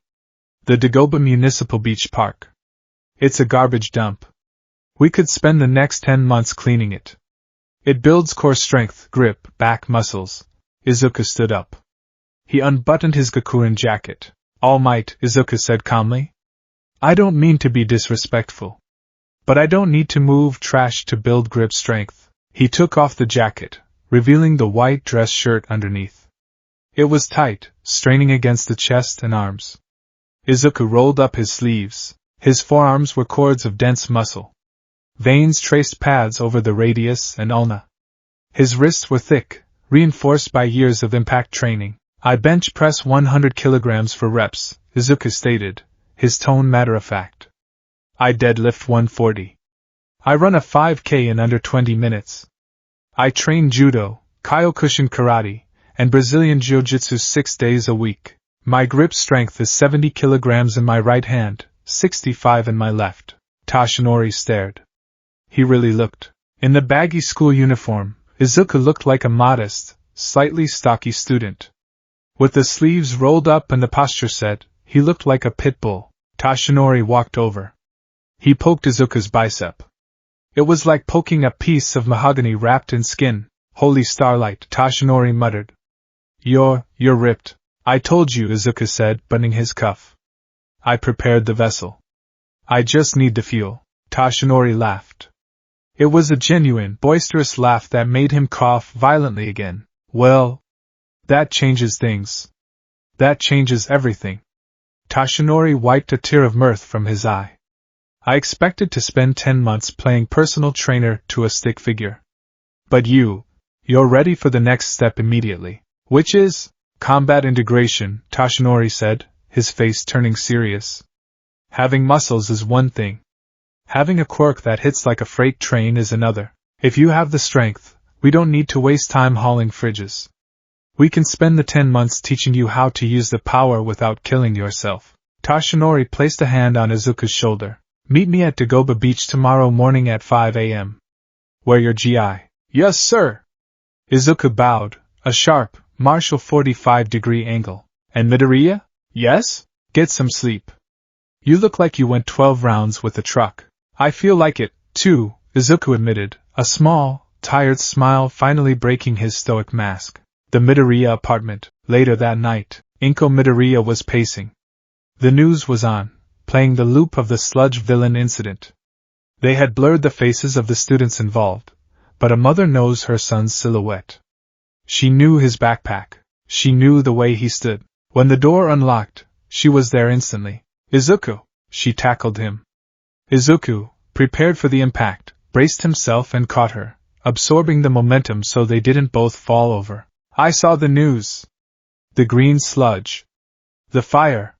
The Dagoba Municipal Beach Park. It's a garbage dump. We could spend the next 10 months cleaning it. It builds core strength, grip, back muscles. Izuku stood up. He unbuttoned his Gakurin jacket. All Might, Izuku said calmly. I don't mean to be disrespectful. But I don't need to move trash to build grip strength. He took off the jacket, revealing the white dress shirt underneath. It was tight, straining against the chest and arms. Izuku rolled up his sleeves. His forearms were cords of dense muscle. Veins traced paths over the radius and ulna. His wrists were thick, reinforced by years of impact training. I bench press 100 kilograms for reps, Izuku stated, his tone matter-of-fact. I deadlift 140. I run a 5K in under 20 minutes. I train judo, Kyokushin karate, and Brazilian jiu-jitsu 6 days a week. My grip strength is 70 kilograms in my right hand, 65 in my left. Tashinori stared. He really looked. In the baggy school uniform, Izuku looked like a modest, slightly stocky student. With the sleeves rolled up and the posture set, he looked like a pit bull. Tashinori walked over. He poked Izuku's bicep. It was like poking a piece of mahogany wrapped in skin. Holy starlight, Tashinori muttered. You're ripped. I told you, Izuku said, buttoning his cuff. I prepared the vessel. I just need the fuel. Tashinori laughed. It was a genuine, boisterous laugh that made him cough violently again. Well, that changes things. That changes everything. Tashinori wiped a tear of mirth from his eye. I expected to spend 10 months playing personal trainer to a stick figure. But you're ready for the next step immediately. Which is? Combat integration, Tashinori said, his face turning serious. Having muscles is one thing. Having a quirk that hits like a freight train is another. If you have the strength, we don't need to waste time hauling fridges. We can spend the 10 months teaching you how to use the power without killing yourself. Tashinori placed a hand on Izuku's shoulder. Meet me at Dagoba Beach tomorrow morning at 5 a.m. Wear your GI. Yes, sir. Izuku bowed, a sharp, martial 45-degree angle. And Midoriya? Yes? Get some sleep. You look like you went 12 rounds with the truck. I feel like it, too, Izuku admitted, a small, tired smile finally breaking his stoic mask. The Midoriya apartment. Later that night, Inko Midoriya was pacing. The news was on, playing the loop of the sludge villain incident. They had blurred the faces of the students involved, but a mother knows her son's silhouette. She knew his backpack. She knew the way he stood. When the door unlocked, she was there instantly. Izuku! She tackled him. Izuku, prepared for the impact, braced himself and caught her, absorbing the momentum so they didn't both fall over. I saw the news. The green sludge. The fire.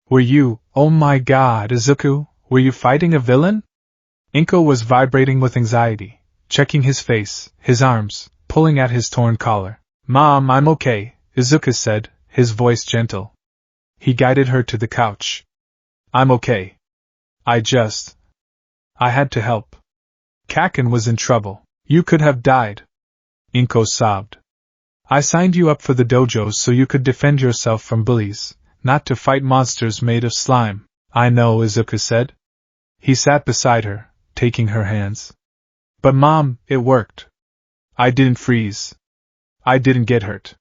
Were you, oh my god, Izuku, were you fighting a villain? Inko was vibrating with anxiety, checking his face, his arms, pulling at his torn collar. Mom, I'm okay, Izuku said, his voice gentle. He guided her to the couch. I'm okay. I had to help. Kaken was in trouble. You could have died. Inko sobbed. I signed you up for the dojo so you could defend yourself from bullies, not to fight monsters made of slime. I know, Izuku said. He sat beside her, taking her hands. But Mom, it worked. I didn't freeze. I didn't get hurt.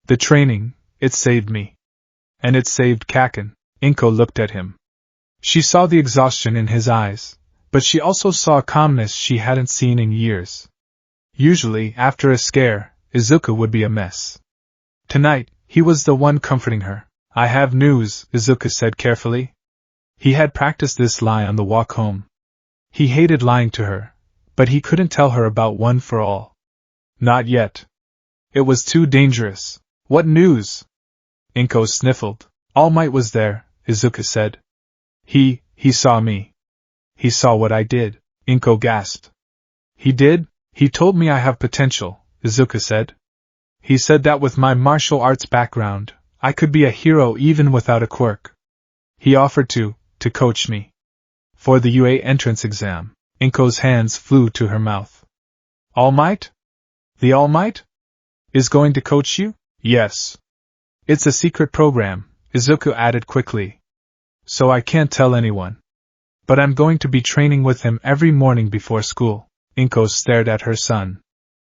The training, it saved me. And it saved Kaken. Inko looked at him. She saw the exhaustion in his eyes, but she also saw a calmness she hadn't seen in years. Usually, after a scare, Izuku would be a mess. Tonight, he was the one comforting her. I have news, Izuku said carefully. He had practiced this lie on the walk home. He hated lying to her, but he couldn't tell her about One for All. Not yet. It was too dangerous. What news? Inko sniffled. All Might was there, Izuku said. He saw me. He saw what I did, Inko gasped. He did? He told me I have potential, Izuku said. He said that with my martial arts background, I could be a hero even without a quirk. He offered to coach me. For the UA entrance exam, Inko's hands flew to her mouth. All Might? The All Might? Is going to coach you? Yes. It's a secret program, Izuku added quickly. So I can't tell anyone. But I'm going to be training with him every morning before school. Inko stared at her son.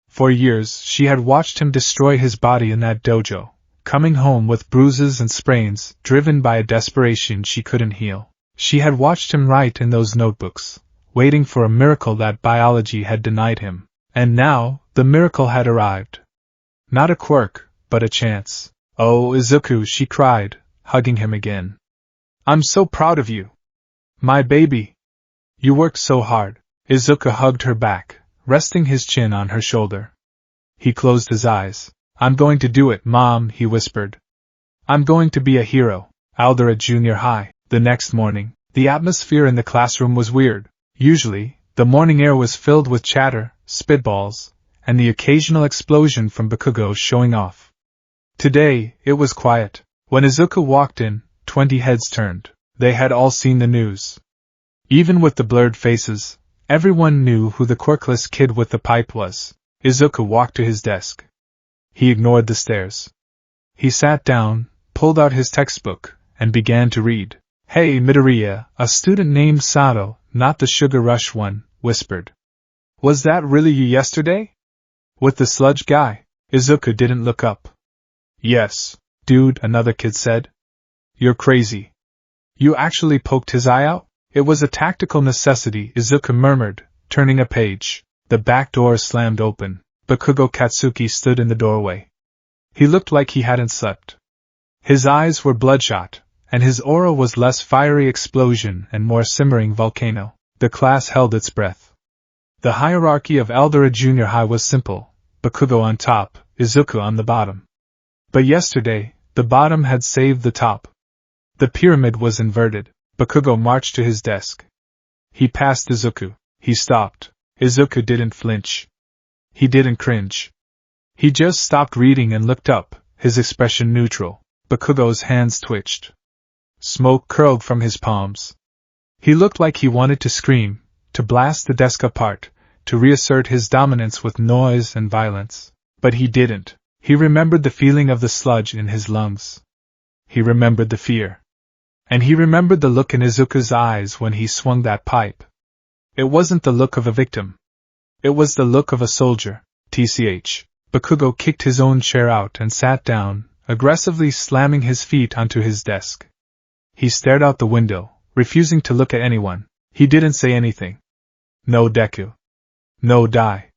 For years she had watched him destroy his body in that dojo, coming home with bruises and sprains, driven by a desperation she couldn't heal. She had watched him write in those notebooks, waiting for a miracle that biology had denied him. And now, the miracle had arrived. Not a quirk, but a chance. Oh, Izuku, she cried, hugging him again. I'm so proud of you. My baby. You worked so hard. Izuku hugged her back, resting his chin on her shoulder. He closed his eyes. I'm going to do it, Mom, he whispered. I'm going to be a hero. Aldera Junior High. The next morning, the atmosphere in the classroom was weird. Usually, the morning air was filled with chatter, spitballs, and the occasional explosion from Bakugo showing off. Today, it was quiet. When Izuku walked in, 20 heads turned. They had all seen the news. Even with the blurred faces, everyone knew who the quirkless kid with the pipe was. Izuku walked to his desk. He ignored the stares. He sat down, pulled out his textbook, and began to read. Hey, Midoriya, a student named Sato, not the Sugar Rush one, whispered. Was that really you yesterday? With the sludge guy? Izuku didn't look up. Yes, dude, another kid said. You're crazy. You actually poked his eye out? It was a tactical necessity, Izuku murmured, turning a page. The back door slammed open. Bakugo Katsuki stood in the doorway. He looked like he hadn't slept. His eyes were bloodshot, and his aura was less fiery explosion and more simmering volcano. The class held its breath. The hierarchy of Aldera Junior High was simple, Bakugo on top, Izuku on the bottom. But yesterday, the bottom had saved the top. The pyramid was inverted. Bakugo marched to his desk. He passed Izuku. He stopped. Izuku didn't flinch. He didn't cringe. He just stopped reading and looked up, his expression neutral. Bakugo's hands twitched. Smoke curled from his palms. He looked like he wanted to scream, to blast the desk apart, to reassert his dominance with noise and violence. But he didn't. He remembered the feeling of the sludge in his lungs. He remembered the fear. And he remembered the look in Izuku's eyes when he swung that pipe. It wasn't the look of a victim. It was the look of a soldier. TCH. Bakugo kicked his own chair out and sat down, aggressively slamming his feet onto his desk. He stared out the window, refusing to look at anyone. He didn't say anything. No Deku. No Dai.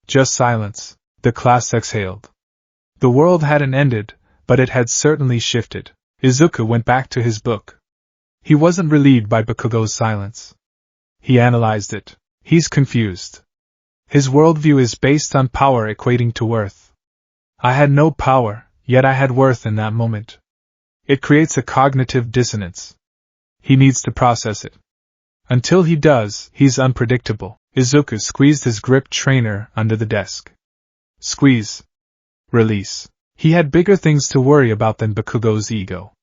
Just silence. The class exhaled. The world hadn't ended, but it had certainly shifted. Izuku went back to his book. He wasn't relieved by Bakugo's silence. He analyzed it. He's confused. His worldview is based on power equating to worth. I had no power, yet I had worth in that moment. It creates a cognitive dissonance. He needs to process it. Until he does, he's unpredictable. Izuku squeezed his grip trainer under the desk. Squeeze. Release. He had bigger things to worry about than Bakugo's ego.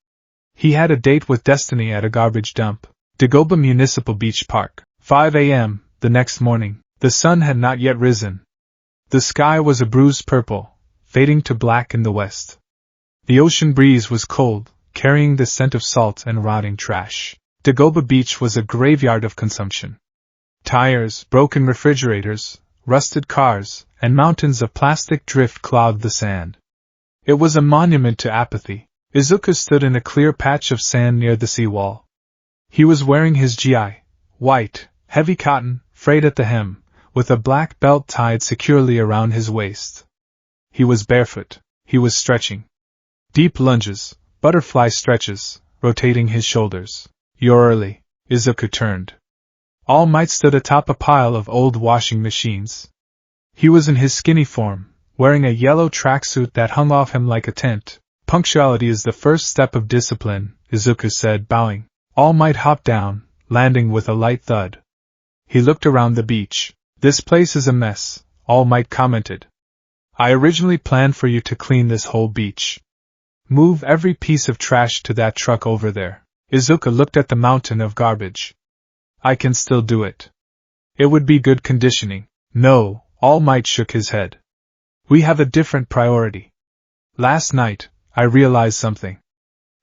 He had a date with destiny at a garbage dump. Dagoba Municipal Beach Park. 5 a.m. the next morning. The sun had not yet risen. The sky was a bruised purple, fading to black in the west. The ocean breeze was cold, carrying the scent of salt and rotting trash. Dagoba Beach was a graveyard of consumption. Tires, broken refrigerators, rusted cars, and mountains of plastic drift clogged the sand. It was a monument to apathy. Izuku stood in a clear patch of sand near the seawall. He was wearing his GI, white, heavy cotton, frayed at the hem, with a black belt tied securely around his waist. He was barefoot. He was stretching. Deep lunges, butterfly stretches, rotating his shoulders. You're early. Izuku turned. All Might stood atop a pile of old washing machines. He was in his skinny form, wearing a yellow tracksuit that hung off him like a tent. Punctuality is the first step of discipline, Izuku said, bowing. All Might hopped down, landing with a light thud. He looked around the beach. This place is a mess, All Might commented. I originally planned for you to clean this whole beach. Move every piece of trash to that truck over there. Izuku looked at the mountain of garbage. I can still do it. It would be good conditioning. No, All Might shook his head. We have a different priority. Last night, I realized something.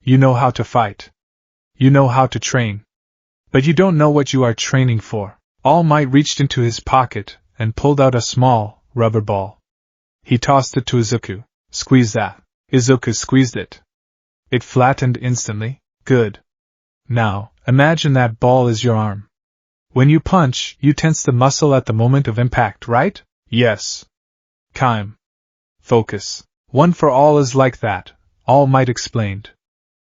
You know how to fight. You know how to train. But you don't know what you are training for. All Might reached into his pocket and pulled out a small, rubber ball. He tossed it to Izuku. Squeeze that. Izuku squeezed it. It flattened instantly. Good. Now, imagine that ball is your arm. When you punch, you tense the muscle at the moment of impact, right? Yes. Calm. Focus. One for all is like that, All Might explained.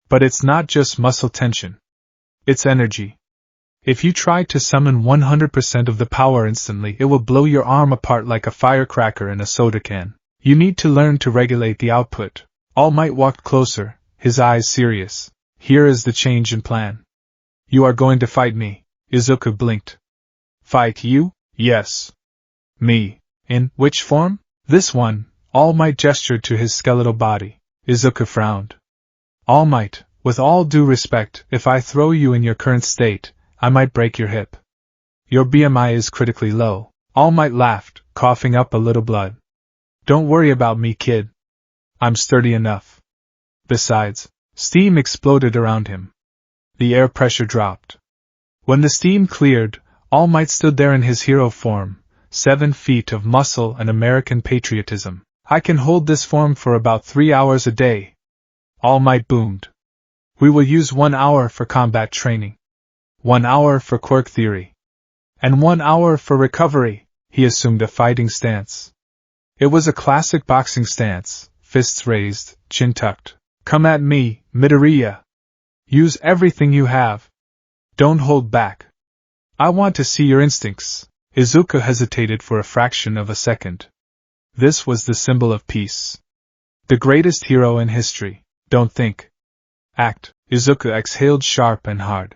But it's not just muscle tension. It's energy. If you try to summon 100% of the power instantly, it will blow your arm apart like a firecracker in a soda can. You need to learn to regulate the output. All Might walked closer, his eyes serious. Here is the change in plan. You are going to fight me. Izuku blinked. Fight you? Yes. Me. In which form? This one. All Might gestured to his skeletal body. Izuku frowned. All Might, with all due respect, if I throw you in your current state, I might break your hip. Your BMI is critically low. All Might laughed, coughing up a little blood. Don't worry about me, kid. I'm sturdy enough. Besides, steam exploded around him. The air pressure dropped. When the steam cleared, All Might stood there in his hero form, 7 feet of muscle and American patriotism. I can hold this form for about 3 hours a day. All Might boomed. We will use 1 hour for combat training. 1 hour for quirk theory. And 1 hour for recovery. He assumed a fighting stance. It was a classic boxing stance, fists raised, chin tucked. Come at me, Midoriya. Use everything you have. Don't hold back. I want to see your instincts. Izuku hesitated for a fraction of a second. This was the symbol of peace. The greatest hero in history. Don't think. Act. Izuku exhaled sharp and hard.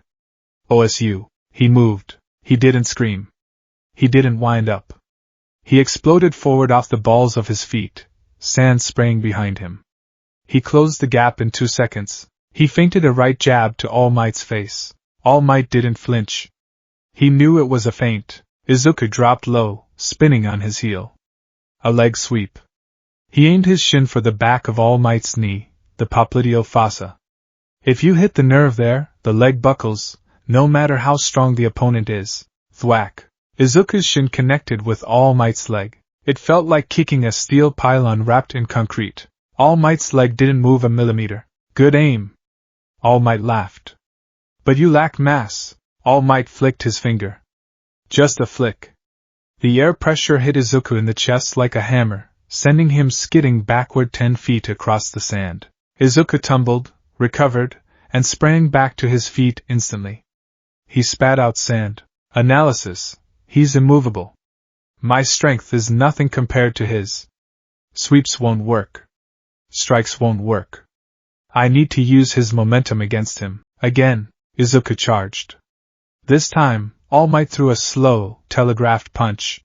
OSU. He moved. He didn't scream. He didn't wind up. He exploded forward off the balls of his feet, sand spraying behind him. He closed the gap in 2 seconds. He feinted a right jab to All Might's face. All Might didn't flinch. He knew it was a feint. Izuku dropped low, spinning on his heel. A leg sweep. He aimed his shin for the back of All Might's knee, the popliteal fossa. If you hit the nerve there, the leg buckles, no matter how strong the opponent is. Thwack. Izuku's shin connected with All Might's leg. It felt like kicking a steel pylon wrapped in concrete. All Might's leg didn't move a millimeter. Good aim. All Might laughed. But you lack mass. All Might flicked his finger. Just a flick. The air pressure hit Izuku in the chest like a hammer, sending him skidding backward 10 feet across the sand. Izuku tumbled, recovered, and sprang back to his feet instantly. He spat out sand. Analysis. He's immovable. My strength is nothing compared to his. Sweeps won't work. Strikes won't work. I need to use his momentum against him. Again, Izuku charged. This time, All Might threw a slow, telegraphed punch.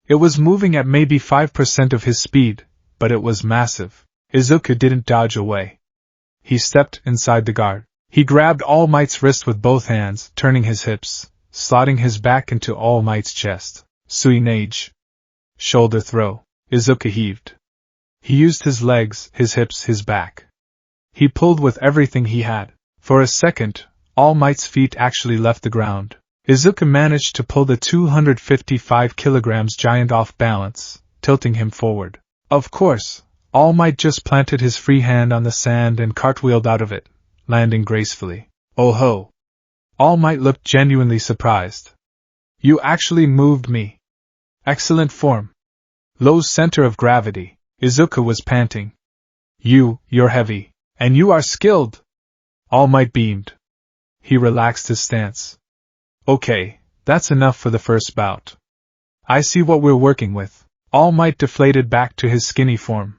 It was moving at maybe 5% of his speed, but it was massive. Izuku didn't dodge away. He stepped inside the guard. He grabbed All Might's wrist with both hands, turning his hips, slotting his back into All Might's chest. Suinage. Shoulder throw. Izuku heaved. He used his legs, his hips, his back. He pulled with everything he had. For a second, All Might's feet actually left the ground. Izuku managed to pull the 255 kilograms giant off balance, tilting him forward. Of course, All Might just planted his free hand on the sand and cartwheeled out of it, landing gracefully. Oh ho! All Might looked genuinely surprised. You actually moved me. Excellent form. Low center of gravity. Izuku was panting. You're heavy. And you are skilled. All Might beamed. He relaxed his stance. Okay, that's enough for the first bout. I see what we're working with. All Might deflated back to his skinny form.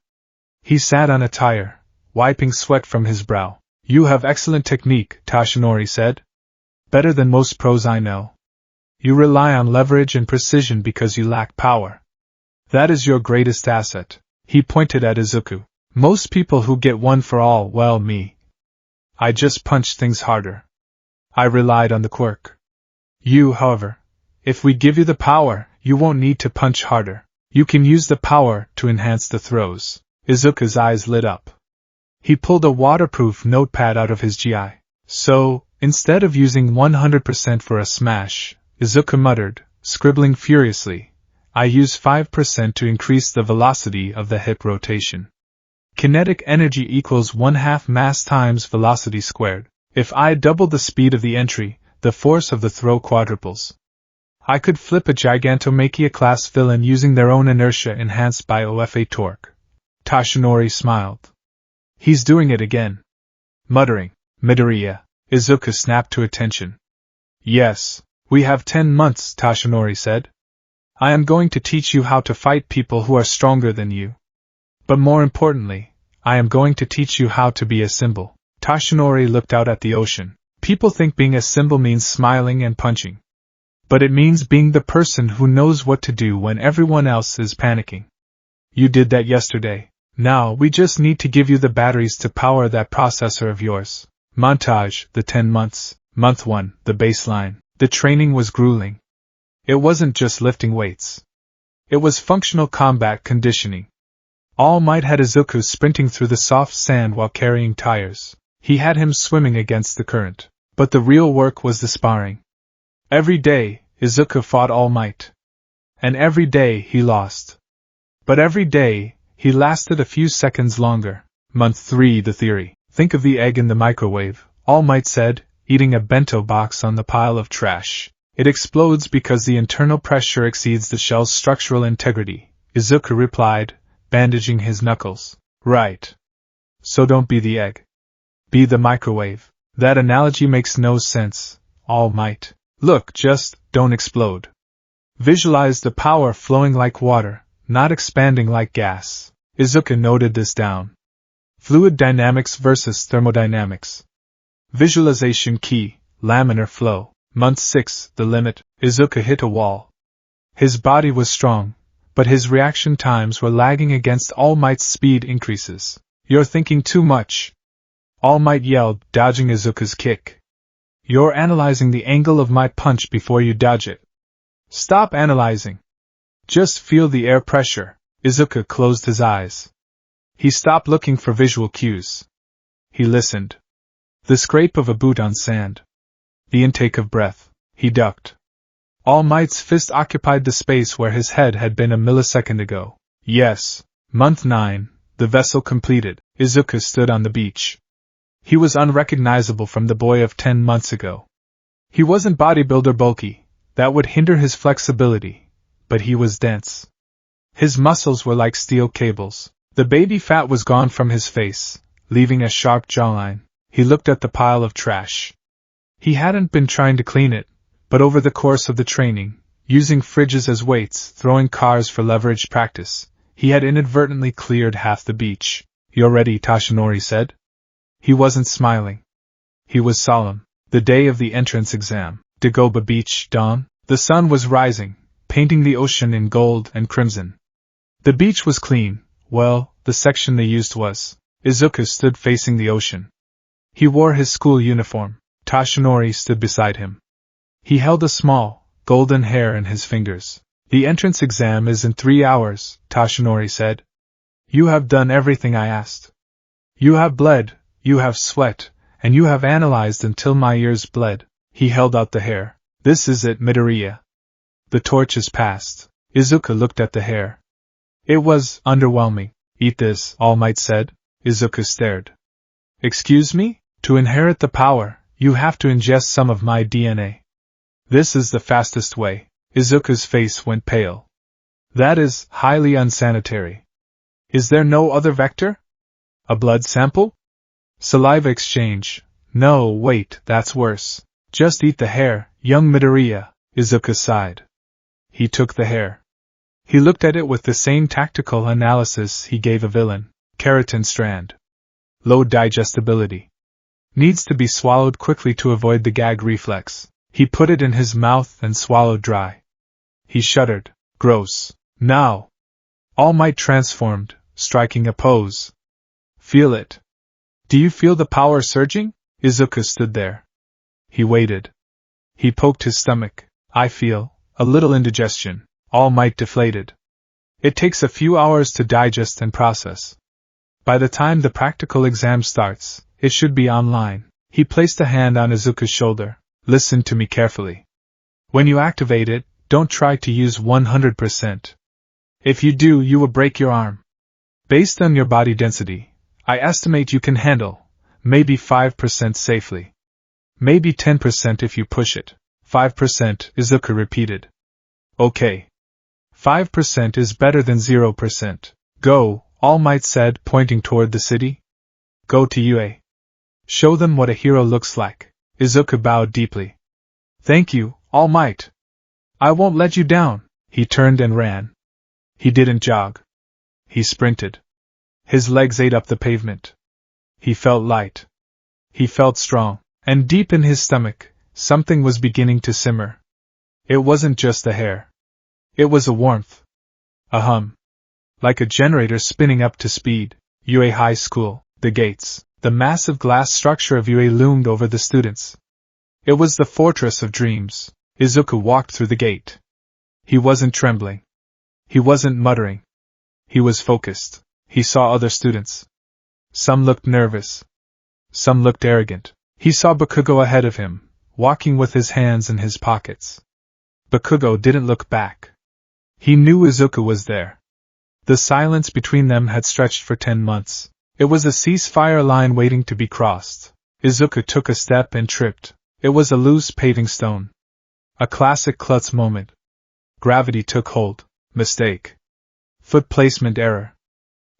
He sat on a tire, wiping sweat from his brow. You have excellent technique, Tashinori said. Better than most pros I know. You rely on leverage and precision because you lack power. That is your greatest asset. He pointed at Izuku. Most people who get one for all, well, me. I just punched things harder. I relied on the quirk. You, however, if we give you the power, you won't need to punch harder. You can use the power to enhance the throws. Izuku's eyes lit up. He pulled a waterproof notepad out of his GI. So, instead of using 100% for a smash, Izuku muttered, scribbling furiously, I use 5% to increase the velocity of the hip rotation. Kinetic energy equals 1/2 mass times velocity squared. If I double the speed of the entry, the force of the throw quadruples. I could flip a Gigantomachia class villain using their own inertia enhanced by OFA torque. Tashinori smiled. He's doing it again. Muttering, Midoriya, Izuku snapped to attention. Yes, we have 10 months, Tashinori said. I am going to teach you how to fight people who are stronger than you. But more importantly, I am going to teach you how to be a symbol. Tashinori looked out at the ocean. People think being a symbol means smiling and punching. But it means being the person who knows what to do when everyone else is panicking. You did that yesterday. Now we just need to give you the batteries to power that processor of yours. Montage, the 10 months. Month 1, the baseline. The training was grueling. It wasn't just lifting weights. It was functional combat conditioning. All Might had Izuku sprinting through the soft sand while carrying tires. He had him swimming against the current. But the real work was the sparring. Every day, Izuku fought All Might. And every day he lost. But every day, he lasted a few seconds longer. Month 3, the theory. Think of the egg in the microwave, All Might said, eating a bento box on the pile of trash. It explodes because the internal pressure exceeds the shell's structural integrity, Izuku replied, bandaging his knuckles. Right. So don't be the egg. Be the microwave. That analogy makes no sense, All Might. Look, just don't explode. Visualize the power flowing like water, not expanding like gas. Izuku noted this down. Fluid dynamics versus thermodynamics. Visualization key, laminar flow. Month 6, the limit. Izuku hit a wall. His body was strong, but his reaction times were lagging against All Might's speed increases. You're thinking too much. All Might yelled, dodging Izuku's kick. You're analyzing the angle of my punch before you dodge it. Stop analyzing. Just feel the air pressure. Izuku closed his eyes. He stopped looking for visual cues. He listened. The scrape of a boot on sand. The intake of breath. He ducked. All Might's fist occupied the space where his head had been a millisecond ago. Yes. Month 9, the vessel completed. Izuku stood on the beach. He was unrecognizable from the boy of 10 months ago. He wasn't bodybuilder bulky, that would hinder his flexibility, but he was dense. His muscles were like steel cables. The baby fat was gone from his face, leaving a sharp jawline. He looked at the pile of trash. He hadn't been trying to clean it, but over the course of the training, using fridges as weights, throwing cars for leverage practice, he had inadvertently cleared half the beach. You're ready, Toshinori said. He wasn't smiling. He was solemn. The day of the entrance exam. Dagoba Beach, dawn. The sun was rising, painting the ocean in gold and crimson. The beach was clean. Well, the section they used was. Izuku stood facing the ocean. He wore his school uniform. Toshinori stood beside him. He held a small, golden hair in his fingers. The entrance exam is in 3 hours, Toshinori said. You have done everything I asked. You have bled, you have sweat, and you have analyzed until my ears bled. He held out the hair. This is it, Midoriya. The torch is passed. Izuku looked at the hair. It was underwhelming. Eat this, All Might said. Izuku stared. Excuse me? To inherit the power, you have to ingest some of my DNA. This is the fastest way. Izuku's face went pale. That is highly unsanitary. Is there no other vector? A blood sample? Saliva exchange. No, wait, that's worse. Just eat the hair, young Midoriya. Izuku sighed. He took the hair. He looked at it with the same tactical analysis he gave a villain. Keratin strand. Low digestibility. Needs to be swallowed quickly to avoid the gag reflex. He put it in his mouth and swallowed dry. He shuddered. Gross. Now. All Might transformed, striking a pose. Feel it. Do you feel the power surging? Izuku stood there. He waited. He poked his stomach. I feel a little indigestion. All Might deflated. It takes a few hours to digest and process. By the time the practical exam starts, it should be online. He placed a hand on Izuku's shoulder. Listen to me carefully. When you activate it, don't try to use 100%. If you do, you will break your arm. Based on your body density, I estimate you can handle, maybe 5% safely. Maybe 10% if you push it. 5%, Izuku repeated. Okay. 5% is better than 0%. Go, All Might said, pointing toward the city. Go to UA. Show them what a hero looks like. Izuku bowed deeply. Thank you, All Might. I won't let you down. He turned and ran. He didn't jog. He sprinted. His legs ate up the pavement. He felt light. He felt strong, and deep in his stomach, something was beginning to simmer. It wasn't just the hair. It was a warmth. A hum. Like a generator spinning up to speed. UA High School, the gates, the massive glass structure of UA loomed over the students. It was the fortress of dreams. Izuku walked through the gate. He wasn't trembling. He wasn't muttering. He was focused. He saw other students. Some looked nervous. Some looked arrogant. He saw Bakugo ahead of him, walking with his hands in his pockets. Bakugo didn't look back. He knew Izuku was there. The silence between them had stretched for 10 months. It was a ceasefire line waiting to be crossed. Izuku took a step and tripped. It was a loose paving stone. A classic klutz moment. Gravity took hold. Mistake. Foot placement error.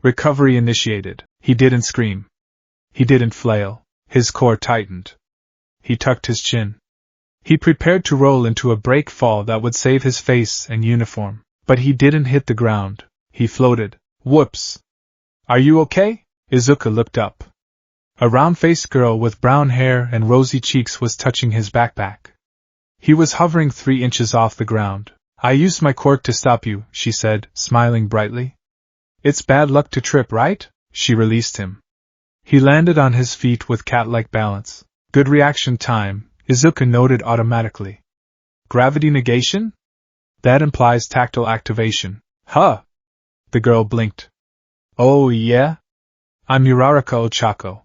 Recovery initiated. He didn't scream. He didn't flail. His core tightened. He tucked his chin. He prepared to roll into a break fall that would save his face and uniform. But he didn't hit the ground. He floated. Whoops. Are you okay? Izuku looked up. A round-faced girl with brown hair and rosy cheeks was touching his backpack. He was hovering 3 inches off the ground. I used my quirk to stop you, she said, smiling brightly. It's bad luck to trip, right? She released him. He landed on his feet with cat-like balance. Good reaction time, Izuku noted automatically. Gravity negation? That implies tactile activation. Huh! The girl blinked. Oh yeah? I'm Uraraka Ochako.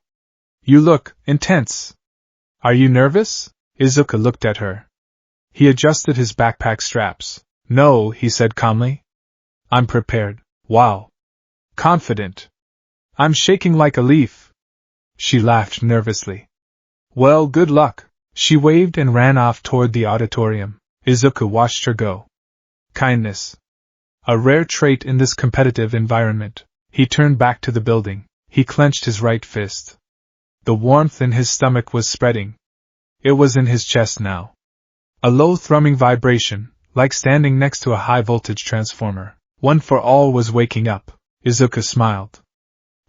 You look intense. Are you nervous? Izuku looked at her. He adjusted his backpack straps. No, he said calmly. I'm prepared. Wow. Confident. I'm shaking like a leaf. She laughed nervously. Well, good luck. She waved and ran off toward the auditorium. Izuku watched her go. Kindness. A rare trait in this competitive environment. He turned back to the building. He clenched his right fist. The warmth in his stomach was spreading. It was in his chest now. A low thrumming vibration, like standing next to a high-voltage transformer. One for all was waking up. Izuku smiled.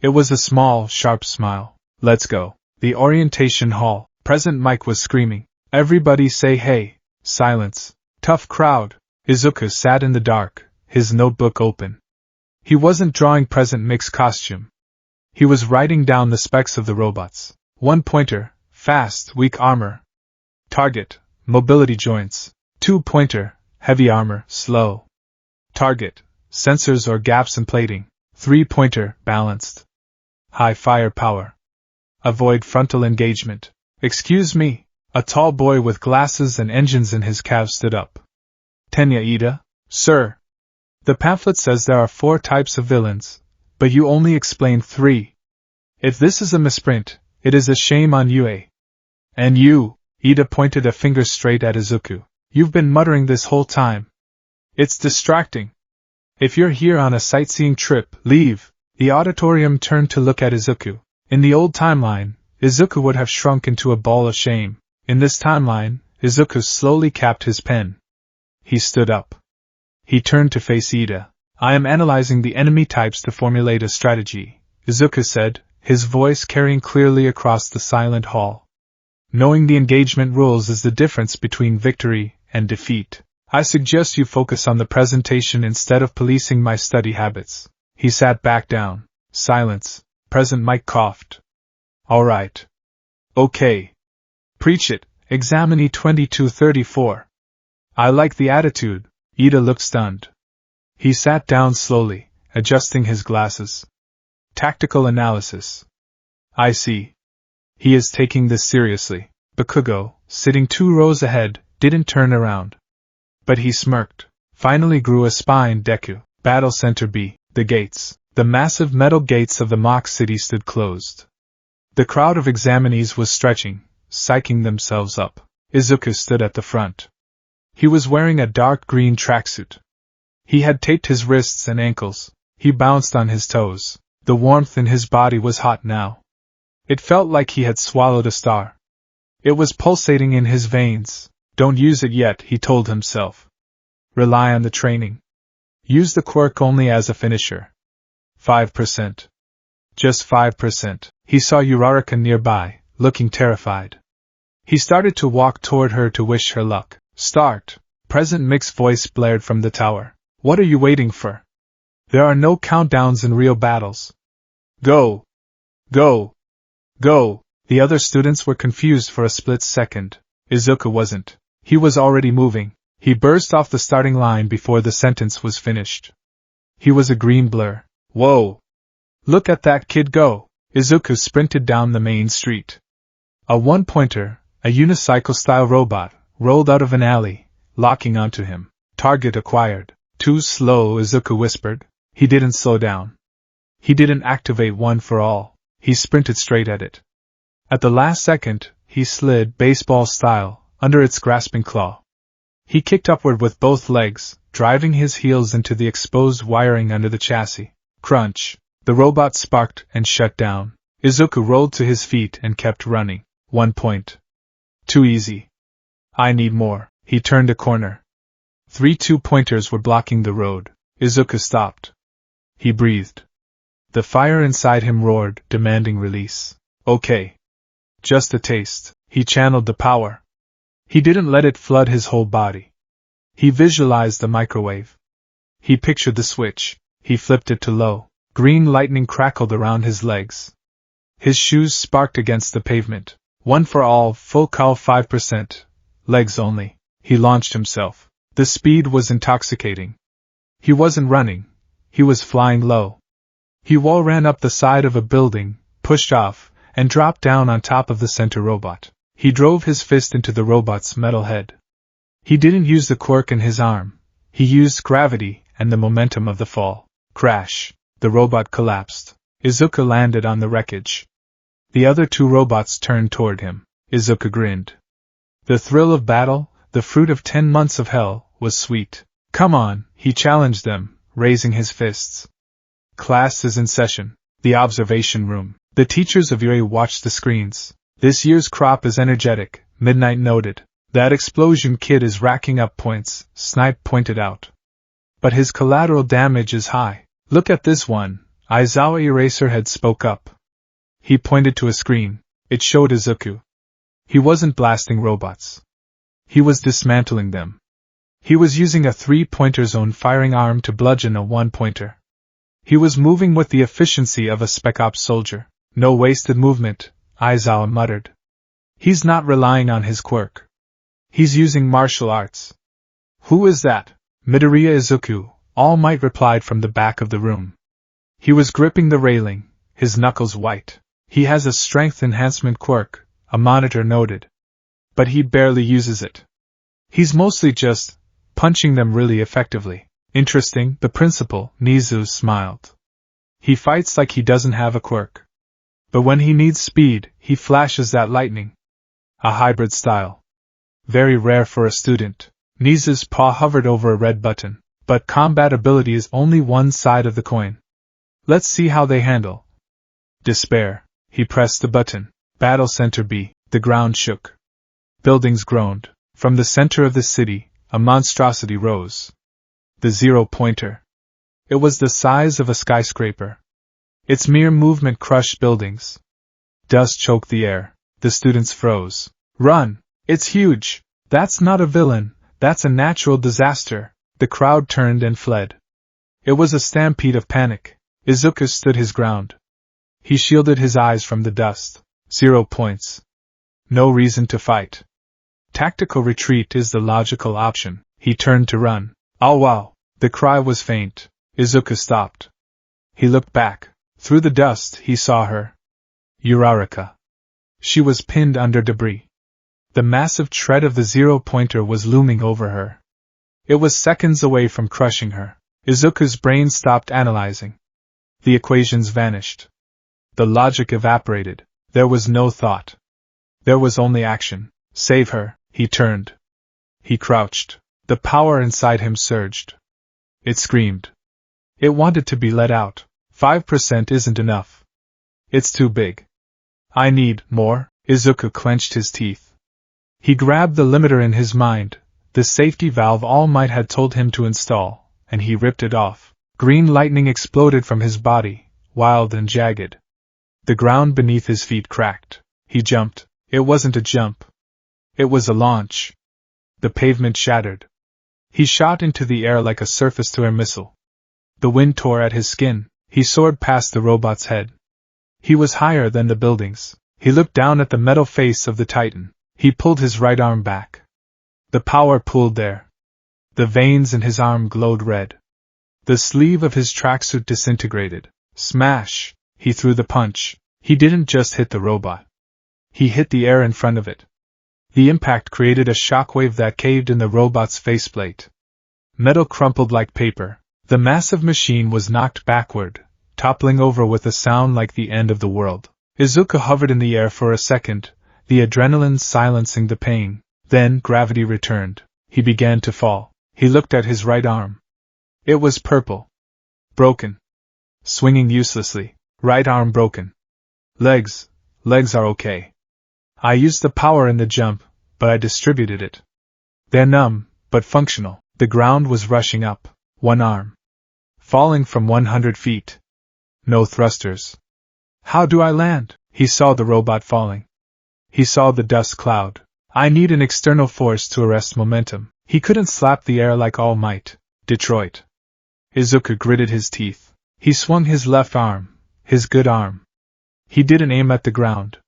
It was a small, sharp smile. Let's go. The orientation hall. Present Mike was screaming. Everybody say hey. Silence. Tough crowd. Izuku sat in the dark, his notebook open. He wasn't drawing Present Mick's costume. He was writing down the specs of the robots. 1 pointer, fast, weak armor. Target, mobility joints. 2 pointer, heavy armor, slow. Target, sensors or gaps in plating. 3 pointer, balanced. High firepower. Avoid frontal engagement. Excuse me. A tall boy with glasses and engines in his calf stood up. Tenya Ida? Sir. The pamphlet says there are 4 types of villains, but you only explained 3. If this is a misprint, it is a shame on you, eh? And you, Ida pointed a finger straight at Izuku. You've been muttering this whole time. It's distracting. If you're here on a sightseeing trip, leave. The auditorium turned to look at Izuku. In the old timeline, Izuku would have shrunk into a ball of shame. In this timeline, Izuku slowly capped his pen. He stood up. He turned to face Ida. I am analyzing the enemy types to formulate a strategy, Izuku said, his voice carrying clearly across the silent hall. Knowing the engagement rules is the difference between victory and defeat. I suggest you focus on the presentation instead of policing my study habits. He sat back down. Silence. Present Mike coughed. All right. Okay. Preach it. Examinee 2234. I like the attitude. Ida looked stunned. He sat down slowly, adjusting his glasses. Tactical analysis. I see. He is taking this seriously. Bakugo, sitting 2 rows ahead, didn't turn around. But he smirked. Finally grew a spine. Deku. Battle Center B. The gates. The massive metal gates of the mock city stood closed. The crowd of examinees was stretching, psyching themselves up. Izuku stood at the front. He was wearing a dark green tracksuit. He had taped his wrists and ankles. He bounced on his toes. The warmth in his body was hot now. It felt like he had swallowed a star. It was pulsating in his veins. Don't use it yet, he told himself. Rely on the training. Use the quirk only as a finisher. 5%. Just 5%. He saw Uraraka nearby, looking terrified. He started to walk toward her to wish her luck. Start. Present Mick's voice blared from the tower. What are you waiting for? There are no countdowns in real battles. Go. Go. Go. The other students were confused for a split second. Izuku wasn't. He was already moving. He burst off the starting line before the sentence was finished. He was a green blur. Whoa! Look at that kid go! Izuku sprinted down the main street. A 1-pointer, a unicycle-style robot, rolled out of an alley, locking onto him. Target acquired. Too slow, Izuku whispered. He didn't slow down. He didn't activate 1 for all. He sprinted straight at it. At the last second, he slid, baseball style, under its grasping claw. He kicked upward with both legs, driving his heels into the exposed wiring under the chassis. Crunch. The robot sparked and shut down. Izuku rolled to his feet and kept running. 1 point. Too easy. I need more. He turned a corner. 3 2-pointers were blocking the road. Izuku stopped. He breathed. The fire inside him roared, demanding release. Okay. Just a taste. He channeled the power. He didn't let it flood his whole body. He visualized the microwave. He pictured the switch. He flipped it to low. Green lightning crackled around his legs. His shoes sparked against the pavement. One for all, full cal 5%. Legs only. He launched himself. The speed was intoxicating. He wasn't running. He was flying low. He wall ran up the side of a building, pushed off, and dropped down on top of the center robot. He drove his fist into the robot's metal head. He didn't use the quirk in his arm. He used gravity and the momentum of the fall. Crash. The robot collapsed. Izuku landed on the wreckage. The other two robots turned toward him. Izuku grinned. The thrill of battle, the fruit of 10 months of hell, was sweet. Come on, he challenged them, raising his fists. Class is in session. The observation room. The teachers of Yuri watched the screens. This year's crop is energetic, Midnight noted. That explosion kid is racking up points, Snipe pointed out. But his collateral damage is high. Look at this one, Aizawa Eraserhead spoke up. He pointed to a screen. It showed Izuku. He wasn't blasting robots. He was dismantling them. He was using a 3-pointer zone firing arm to bludgeon a 1-pointer. He was moving with the efficiency of a Spec Ops soldier. No wasted movement, Aizawa muttered. He's not relying on his quirk. He's using martial arts. Who is that? Midoriya Izuku, All Might replied from the back of the room. He was gripping the railing, his knuckles white. He has a strength enhancement quirk, a monitor noted. But he barely uses it. He's mostly just punching them really effectively. Interesting, the principal, Nizu, smiled. He fights like he doesn't have a quirk. But when he needs speed, he flashes that lightning. A hybrid style. Very rare for a student. Nizu's paw hovered over a red button. But combat ability is only one side of the coin. Let's see how they handle. Despair. He pressed the button. Battle Center B. The ground shook. Buildings groaned. From the center of the city, a monstrosity rose. The 0-pointer. It was the size of a skyscraper. Its mere movement crushed buildings. Dust choked the air. The students froze. Run! It's huge! That's not a villain, that's a natural disaster. The crowd turned and fled. It was a stampede of panic. Izuku stood his ground. He shielded his eyes from the dust. 0 points. No reason to fight. Tactical retreat is the logical option. He turned to run. Oh wow! The cry was faint. Izuku stopped. He looked back. Through the dust, he saw her. Uraraka. She was pinned under debris. The massive tread of the 0-pointer was looming over her. It was seconds away from crushing her. Izuku's brain stopped analyzing. The equations vanished. The logic evaporated. There was no thought. There was only action. Save her, he turned. He crouched. The power inside him surged. It screamed. It wanted to be let out. 5% isn't enough. It's too big. I need more. Izuku clenched his teeth. He grabbed the limiter in his mind, the safety valve All Might had told him to install, and he ripped it off. Green lightning exploded from his body, wild and jagged. The ground beneath his feet cracked. He jumped. It wasn't a jump. It was a launch. The pavement shattered. He shot into the air like a surface-to-air missile. The wind tore at his skin. He soared past the robot's head. He was higher than the buildings. He looked down at the metal face of the Titan. He pulled his right arm back. The power pooled there. The veins in his arm glowed red. The sleeve of his tracksuit disintegrated. Smash! He threw the punch. He didn't just hit the robot. He hit the air in front of it. The impact created a shockwave that caved in the robot's faceplate. Metal crumpled like paper. The massive machine was knocked backward, toppling over with a sound like the end of the world. Izuku hovered in the air for a second, the adrenaline silencing the pain. Then gravity returned. He began to fall. He looked at his right arm. It was purple. Broken. Swinging uselessly. Right arm broken. Legs are okay. I used the power in the jump, but I distributed it. They're numb, but functional. The ground was rushing up. One arm. Falling from 100 feet. No thrusters. How do I land? He saw the robot falling. He saw the dust cloud. I need an external force to arrest momentum. He couldn't slap the air like All Might. Detroit. Izuku gritted his teeth. He swung his left arm, his good arm. He didn't aim at the ground.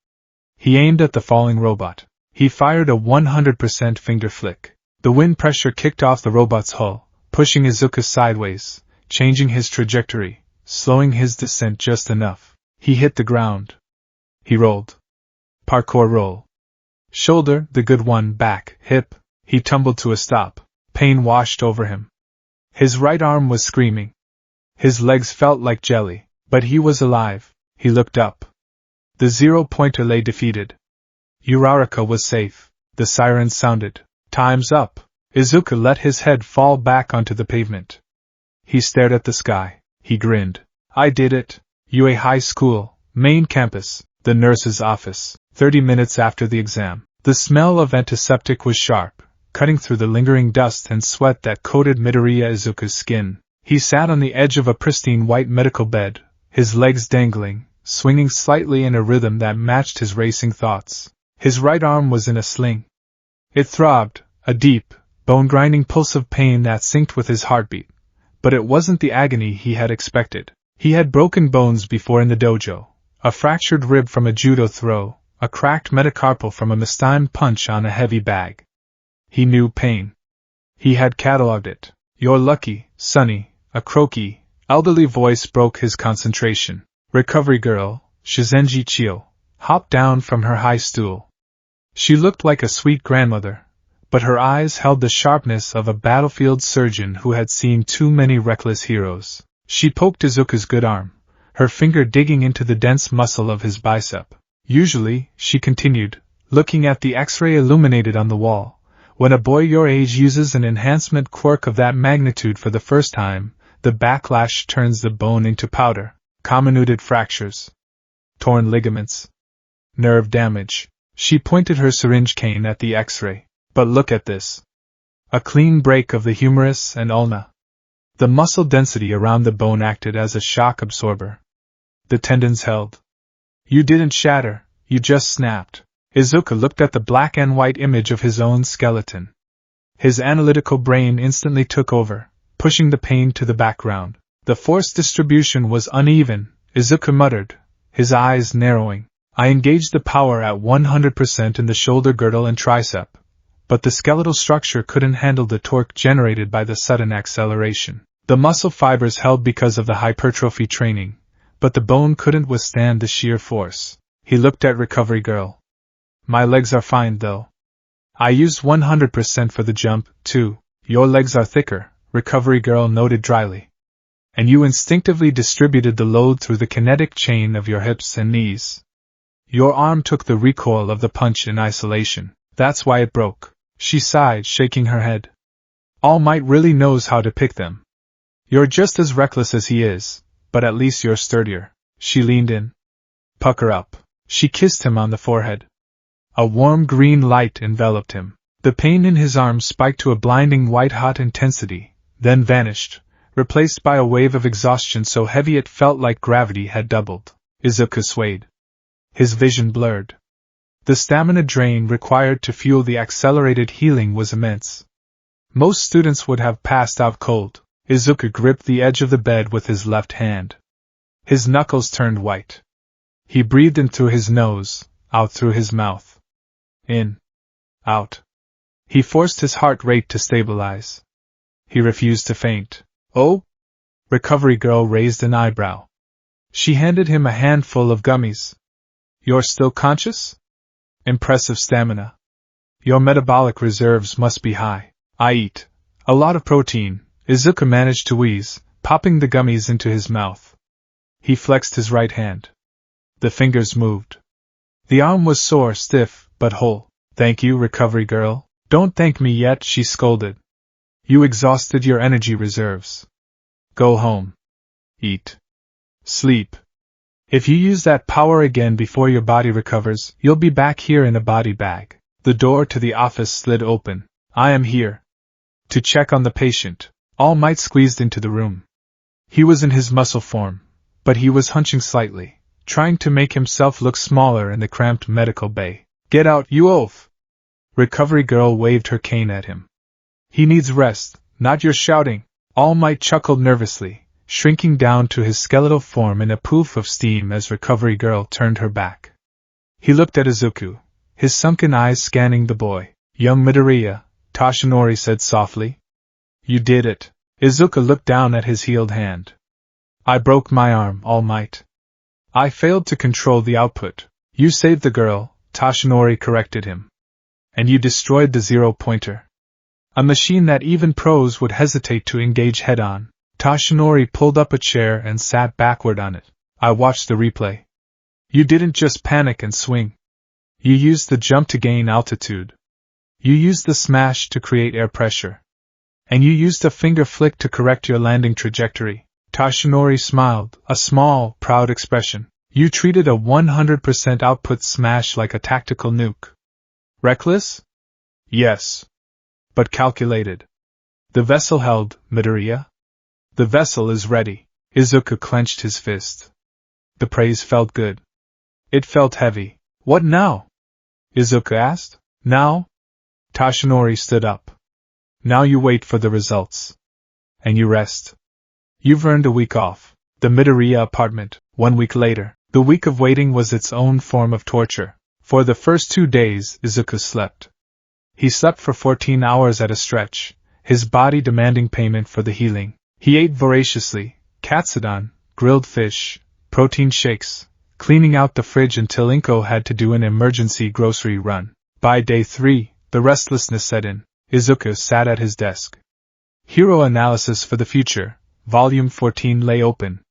He aimed at the falling robot. He fired a 100% finger flick. The wind pressure kicked off the robot's hull, pushing Izuku sideways, changing his trajectory, slowing his descent just enough. He hit the ground. He rolled. Parkour roll. Shoulder, the good one, back, hip. He tumbled to a stop. Pain washed over him. His right arm was screaming. His legs felt like jelly, but he was alive. He looked up. The 0-pointer lay defeated. Uraraka was safe. The siren sounded. Time's up. Izuku let his head fall back onto the pavement. He stared at the sky. He grinned. I did it. UA High School, main campus, the nurse's office. 30 minutes after the exam. The smell of antiseptic was sharp, cutting through the lingering dust and sweat that coated Midoriya Izuku's skin. He sat on the edge of a pristine white medical bed, his legs dangling, swinging slightly in a rhythm that matched his racing thoughts. His right arm was in a sling. It throbbed, a deep, bone-grinding pulse of pain that synced with his heartbeat. But it wasn't the agony he had expected. He had broken bones before in the dojo, a fractured rib from a judo throw, a cracked metacarpal from a mistimed punch on a heavy bag. He knew pain. He had catalogued it. You're lucky, Sonny, a croaky, elderly voice broke his concentration. Recovery girl, Shizenji Chio, hopped down from her high stool. She looked like a sweet grandmother, but her eyes held the sharpness of a battlefield surgeon who had seen too many reckless heroes. She poked Izuku's good arm, her finger digging into the dense muscle of his bicep. Usually, she continued, looking at the X-ray illuminated on the wall, when a boy your age uses an enhancement quirk of that magnitude for the first time, the backlash turns the bone into powder. Comminuted fractures. Torn ligaments. Nerve damage. She pointed her syringe cane at the X-ray. But look at this. A clean break of the humerus and ulna. The muscle density around the bone acted as a shock absorber. The tendons held. You didn't shatter, you just snapped. Izuku looked at the black and white image of his own skeleton. His analytical brain instantly took over, pushing the pain to the background. The force distribution was uneven, Izuku muttered, his eyes narrowing. I engaged the power at 100% in the shoulder girdle and tricep, but the skeletal structure couldn't handle the torque generated by the sudden acceleration. The muscle fibers held because of the hypertrophy training, but the bone couldn't withstand the sheer force. He looked at Recovery Girl. My legs are fine though. I used 100% for the jump, too. Your legs are thicker, Recovery Girl noted dryly. And you instinctively distributed the load through the kinetic chain of your hips and knees. Your arm took the recoil of the punch in isolation. That's why it broke. She sighed, shaking her head. All Might really knows how to pick them. You're just as reckless as he is, but at least you're sturdier. She leaned in. Pucker up. She kissed him on the forehead. A warm green light enveloped him. The pain in his arm spiked to a blinding white-hot intensity, then vanished, replaced by a wave of exhaustion so heavy it felt like gravity had doubled. Izuku swayed. His vision blurred. The stamina drain required to fuel the accelerated healing was immense. Most students would have passed out cold. Izuku gripped the edge of the bed with his left hand. His knuckles turned white. He breathed in through his nose, out through his mouth. In. Out. He forced his heart rate to stabilize. He refused to faint. Oh? Recovery Girl raised an eyebrow. She handed him a handful of gummies. You're still conscious? Impressive stamina. Your metabolic reserves must be high. I eat a lot of protein, Izuku managed to wheeze, popping the gummies into his mouth. He flexed his right hand. The fingers moved. The arm was sore, stiff, but whole. Thank you, Recovery Girl. Don't thank me yet, she scolded. You exhausted your energy reserves. Go home. Eat. Sleep. If you use that power again before your body recovers, you'll be back here in a body bag. The door to the office slid open. I am here. To check on the patient. All Might squeezed into the room. He was in his muscle form, but he was hunching slightly, trying to make himself look smaller in the cramped medical bay. Get out, you oaf! Recovery Girl waved her cane at him. He needs rest, not your shouting. All Might chuckled nervously, shrinking down to his skeletal form in a poof of steam as Recovery Girl turned her back. He looked at Izuku, his sunken eyes scanning the boy. Young Midoriya, Toshinori said softly. You did it. Izuku looked down at his healed hand. I broke my arm, All Might. I failed to control the output. You saved the girl, Toshinori corrected him. And you destroyed the zero-pointer. A machine that even pros would hesitate to engage head-on. Toshinori pulled up a chair and sat backward on it. I watched the replay. You didn't just panic and swing. You used the jump to gain altitude. You used the smash to create air pressure. And you used a finger flick to correct your landing trajectory. Toshinori smiled, a small, proud expression. You treated a 100% output smash like a tactical nuke. Reckless? Yes. But calculated. The vessel held, Midoriya. The vessel is ready. Izuku clenched his fist. The praise felt good. It felt heavy. What now? Izuku asked. Now? Toshinori stood up. Now you wait for the results. And you rest. You've earned a week off. The Midoriya apartment, 1 week later. The week of waiting was its own form of torture. For the first 2 days, Izuku slept. He slept for 14 hours at a stretch, his body demanding payment for the healing. He ate voraciously, katsudon, grilled fish, protein shakes, cleaning out the fridge until Inko had to do an emergency grocery run. By day 3, the restlessness set in. Izuku sat at his desk. Hero Analysis for the Future, Volume 14 lay open.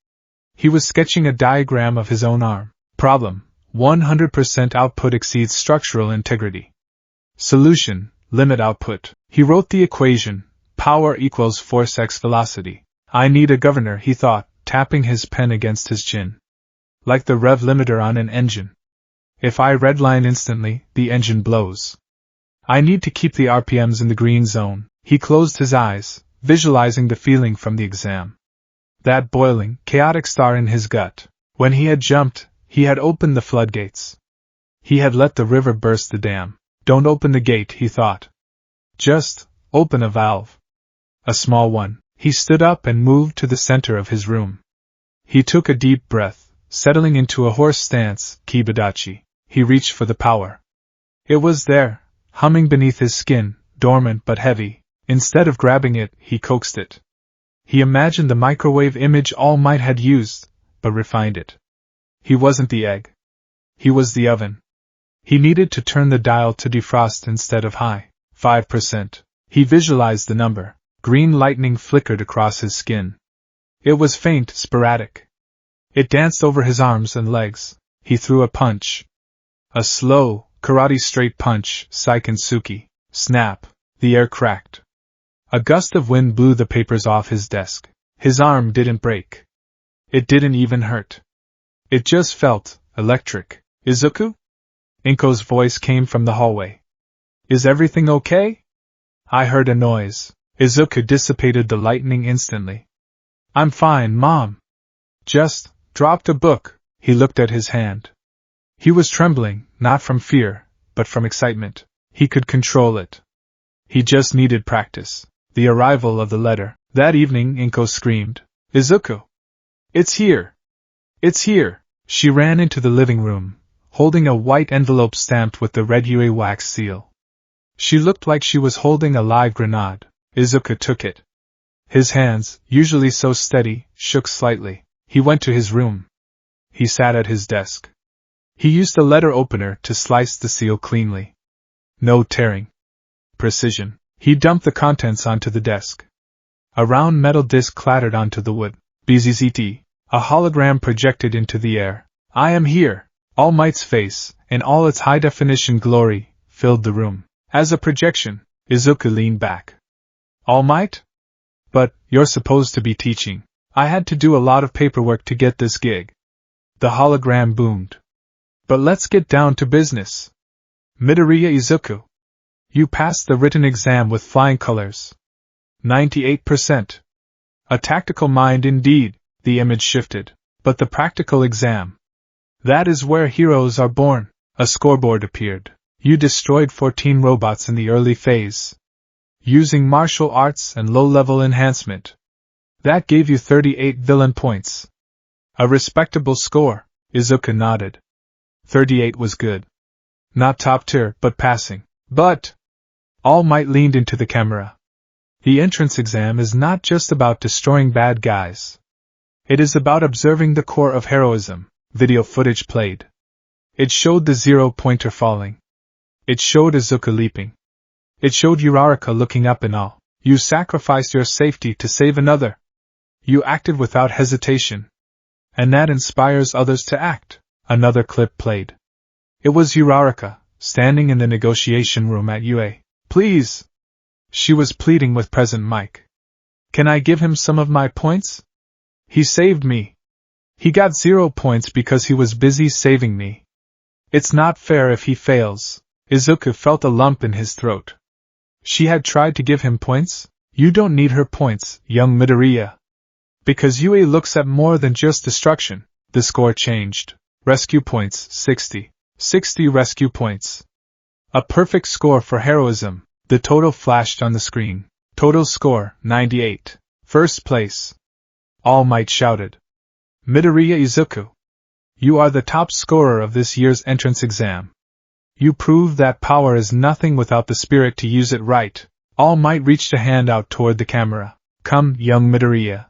He was sketching a diagram of his own arm. Problem: 100% output exceeds structural integrity. Solution: limit output. He wrote the equation, power equals force x velocity. I need a governor, he thought, tapping his pen against his chin. Like the rev limiter on an engine. If I redline instantly, the engine blows. I need to keep the RPMs in the green zone. He closed his eyes, visualizing the feeling from the exam. That boiling, chaotic star in his gut. When he had jumped, he had opened the floodgates. He had let the river burst the dam. Don't open the gate, he thought. Just open a valve. A small one. He stood up and moved to the center of his room. He took a deep breath, settling into a horse stance, Kibadachi. He reached for the power. It was there, humming beneath his skin, dormant but heavy. Instead of grabbing it, he coaxed it. He imagined the microwave image All Might had used, but refined it. He wasn't the egg. He was the oven. He needed to turn the dial to defrost instead of high. 5%. He visualized the number. Green lightning flickered across his skin. It was faint, sporadic. It danced over his arms and legs. He threw a punch. A slow, karate straight punch, Saikensuki. Snap. The air cracked. A gust of wind blew the papers off his desk. His arm didn't break. It didn't even hurt. It just felt electric. Izuku? Inko's voice came from the hallway. Is everything okay? I heard a noise. Izuku dissipated the lightning instantly. I'm fine, Mom. Just dropped a book. He looked at his hand. He was trembling, not from fear, but from excitement. He could control it. He just needed practice. The arrival of the letter. That evening, Inko screamed. Izuku! It's here! It's here! She ran into the living room, holding a white envelope stamped with the red Yue wax seal. She looked like she was holding a live grenade. Izuku took it. His hands, usually so steady, shook slightly. He went to his room. He sat at his desk. He used a letter opener to slice the seal cleanly. No tearing. Precision. He dumped the contents onto the desk. A round metal disc clattered onto the wood. BZZT. A hologram projected into the air. I am here. All Might's face, in all its high-definition glory, filled the room. As a projection, Izuku leaned back. All Might? But, you're supposed to be teaching. I had to do a lot of paperwork to get this gig. The hologram boomed. But let's get down to business. Midoriya Izuku. You passed the written exam with flying colors. 98%. A tactical mind indeed, the image shifted. But the practical exam. That is where heroes are born. A scoreboard appeared. You destroyed 14 robots in the early phase, using martial arts and low-level enhancement. That gave you 38 villain points. A respectable score, Izuku nodded. 38 was good. Not top tier, but passing. But All Might leaned into the camera. The entrance exam is not just about destroying bad guys. It is about observing the core of heroism. Video footage played. It showed the 0-pointer falling. It showed Izuku leaping. It showed Uraraka looking up in awe. You sacrificed your safety to save another. You acted without hesitation. And that inspires others to act. Another clip played. It was Uraraka, standing in the negotiation room at UA. Please! She was pleading with present Mike. Can I give him some of my points? He saved me. He got 0 points because he was busy saving me. It's not fair if he fails. Izuku felt a lump in his throat. She had tried to give him points? You don't need her points, young Midoriya. Because UA looks at more than just destruction. The score changed. Rescue points, 60. 60 rescue points. A perfect score for heroism. The total flashed on the screen. Total score, 98. First place. All Might shouted. Midoriya Izuku. You are the top scorer of this year's entrance exam. You proved that power is nothing without the spirit to use it right. All Might reached a hand out toward the camera. Come, young Midoriya.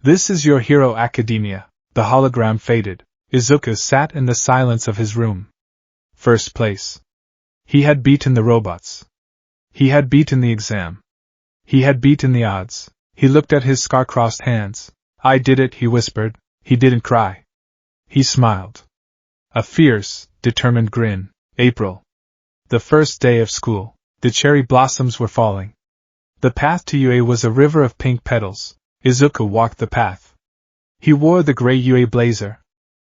This is your hero academia. The hologram faded. Izuku sat in the silence of his room. First place. He had beaten the robots. He had beaten the exam. He had beaten the odds. He looked at his scar-crossed hands. I did it, he whispered. He didn't cry. He smiled. A fierce, determined grin. April. The first day of school. The cherry blossoms were falling. The path to UA was a river of pink petals. Izuku walked the path. He wore the gray UA blazer.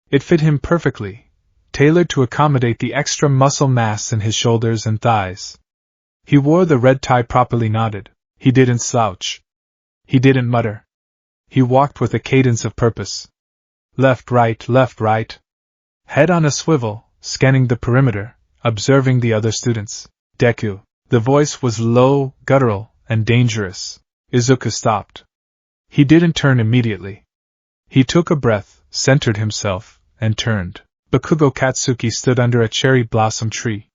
It fit him perfectly, tailored to accommodate the extra muscle mass in his shoulders and thighs. He wore the red tie properly knotted. He didn't slouch. He didn't mutter. He walked with a cadence of purpose. Left, right. Head on a swivel, scanning the perimeter, observing the other students. Deku. The voice was low, guttural, and dangerous. Izuku stopped. He didn't turn immediately. He took a breath, centered himself, and turned. Bakugo Katsuki stood under a cherry blossom tree.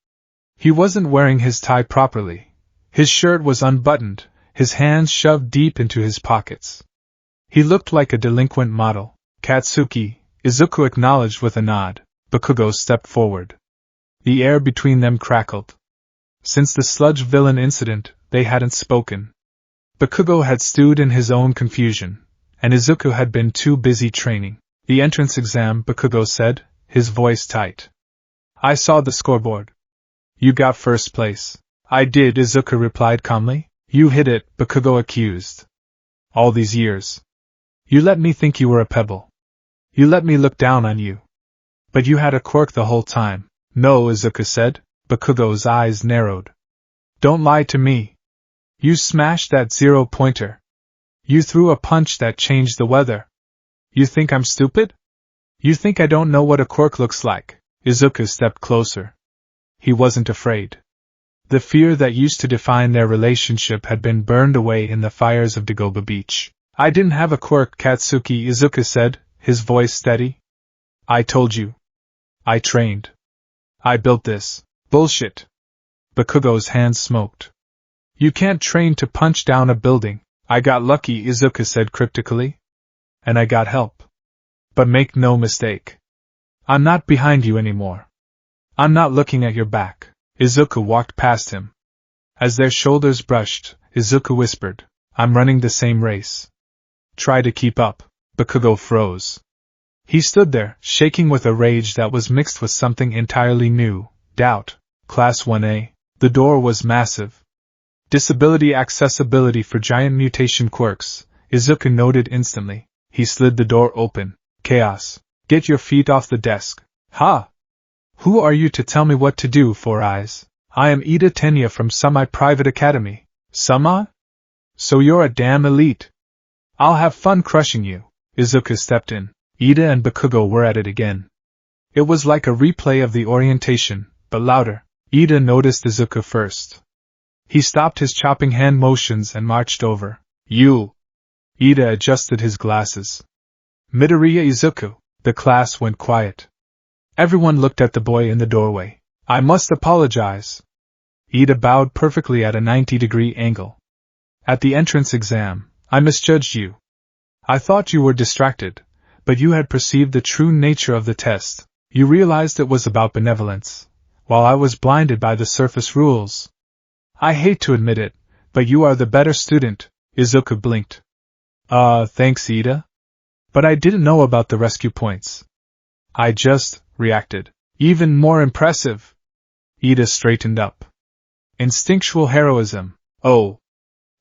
He wasn't wearing his tie properly. His shirt was unbuttoned, his hands shoved deep into his pockets. He looked like a delinquent model. Katsuki, Izuku acknowledged with a nod. Bakugo stepped forward. The air between them crackled. Since the sludge villain incident, they hadn't spoken. Bakugo had stewed in his own confusion, and Izuku had been too busy training. The entrance exam, Bakugo said, his voice tight. I saw the scoreboard. You got first place. I did, Izuku replied calmly. You hit it, Bakugo accused. All these years. You let me think you were a pebble. You let me look down on you. But you had a quirk the whole time. No, Izuku said. Bakugo's eyes narrowed. Don't lie to me. You smashed that 0-pointer. You threw a punch that changed the weather. You think I'm stupid? You think I don't know what a quirk looks like? Izuku stepped closer. He wasn't afraid. The fear that used to define their relationship had been burned away in the fires of Dagoba Beach. I didn't have a quirk, Katsuki, Izuku said, his voice steady. I told you. I trained. I built this. Bullshit. Bakugo's hands smoked. You can't train to punch down a building. I got lucky, Izuku said cryptically. And I got help. But make no mistake. I'm not behind you anymore. I'm not looking at your back. Izuku walked past him. As their shoulders brushed, Izuku whispered, I'm running the same race. Try to keep up. Bakugo froze. He stood there, shaking with a rage that was mixed with something entirely new, doubt. Class 1A. The door was massive. Disability accessibility for giant mutation quirks, Izuku noted instantly. He slid the door open. Chaos. Get your feet off the desk. Ha! Who are you to tell me what to do, Four Eyes? I am Ida Tenya from Semi-Private Academy. Sama? So you're a damn elite. I'll have fun crushing you. Izuku stepped in. Ida and Bakugo were at it again. It was like a replay of the orientation, but louder. Ida noticed Izuku first. He stopped his chopping hand motions and marched over. You! Ida adjusted his glasses. Midoriya Izuku. The class went quiet. Everyone looked at the boy in the doorway. I must apologize. Ida bowed perfectly at a 90-degree angle. At the entrance exam, I misjudged you. I thought you were distracted, but you had perceived the true nature of the test. You realized it was about benevolence, while I was blinded by the surface rules. I hate to admit it, but you are the better student. Izuku blinked. Thanks, Ida. But I didn't know about the rescue points. I just reacted. Even more impressive. Ida straightened up. Instinctual heroism. Oh.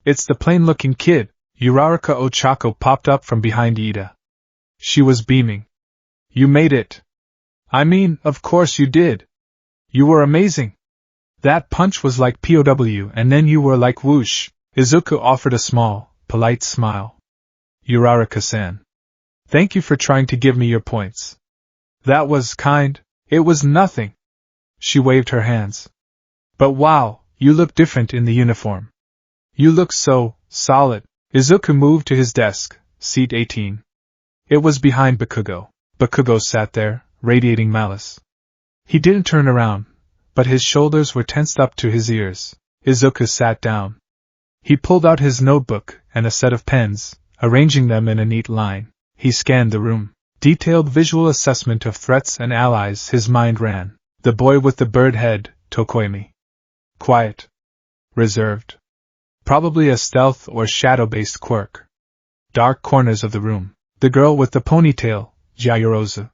It's the plain-looking kid. Uraraka Ochako popped up from behind Ida. She was beaming. You made it. I mean, of course you did. You were amazing. That punch was like POW and then you were like whoosh. Izuku offered a small, polite smile. Uraraka-san. Thank you for trying to give me your points. That was kind. It was nothing. She waved her hands. But wow, you look different in the uniform. You look so solid. Izuku moved to his desk, seat 18. It was behind Bakugo. Bakugo sat there, radiating malice. He didn't turn around, but his shoulders were tensed up to his ears. Izuku sat down. He pulled out his notebook and a set of pens, arranging them in a neat line. He scanned the room. Detailed visual assessment of threats and allies his mind ran. The boy with the bird head, Tokoimi. Quiet. Reserved. Probably a stealth or shadow-based quirk. Dark corners of the room. The girl with the ponytail, Jayorozu.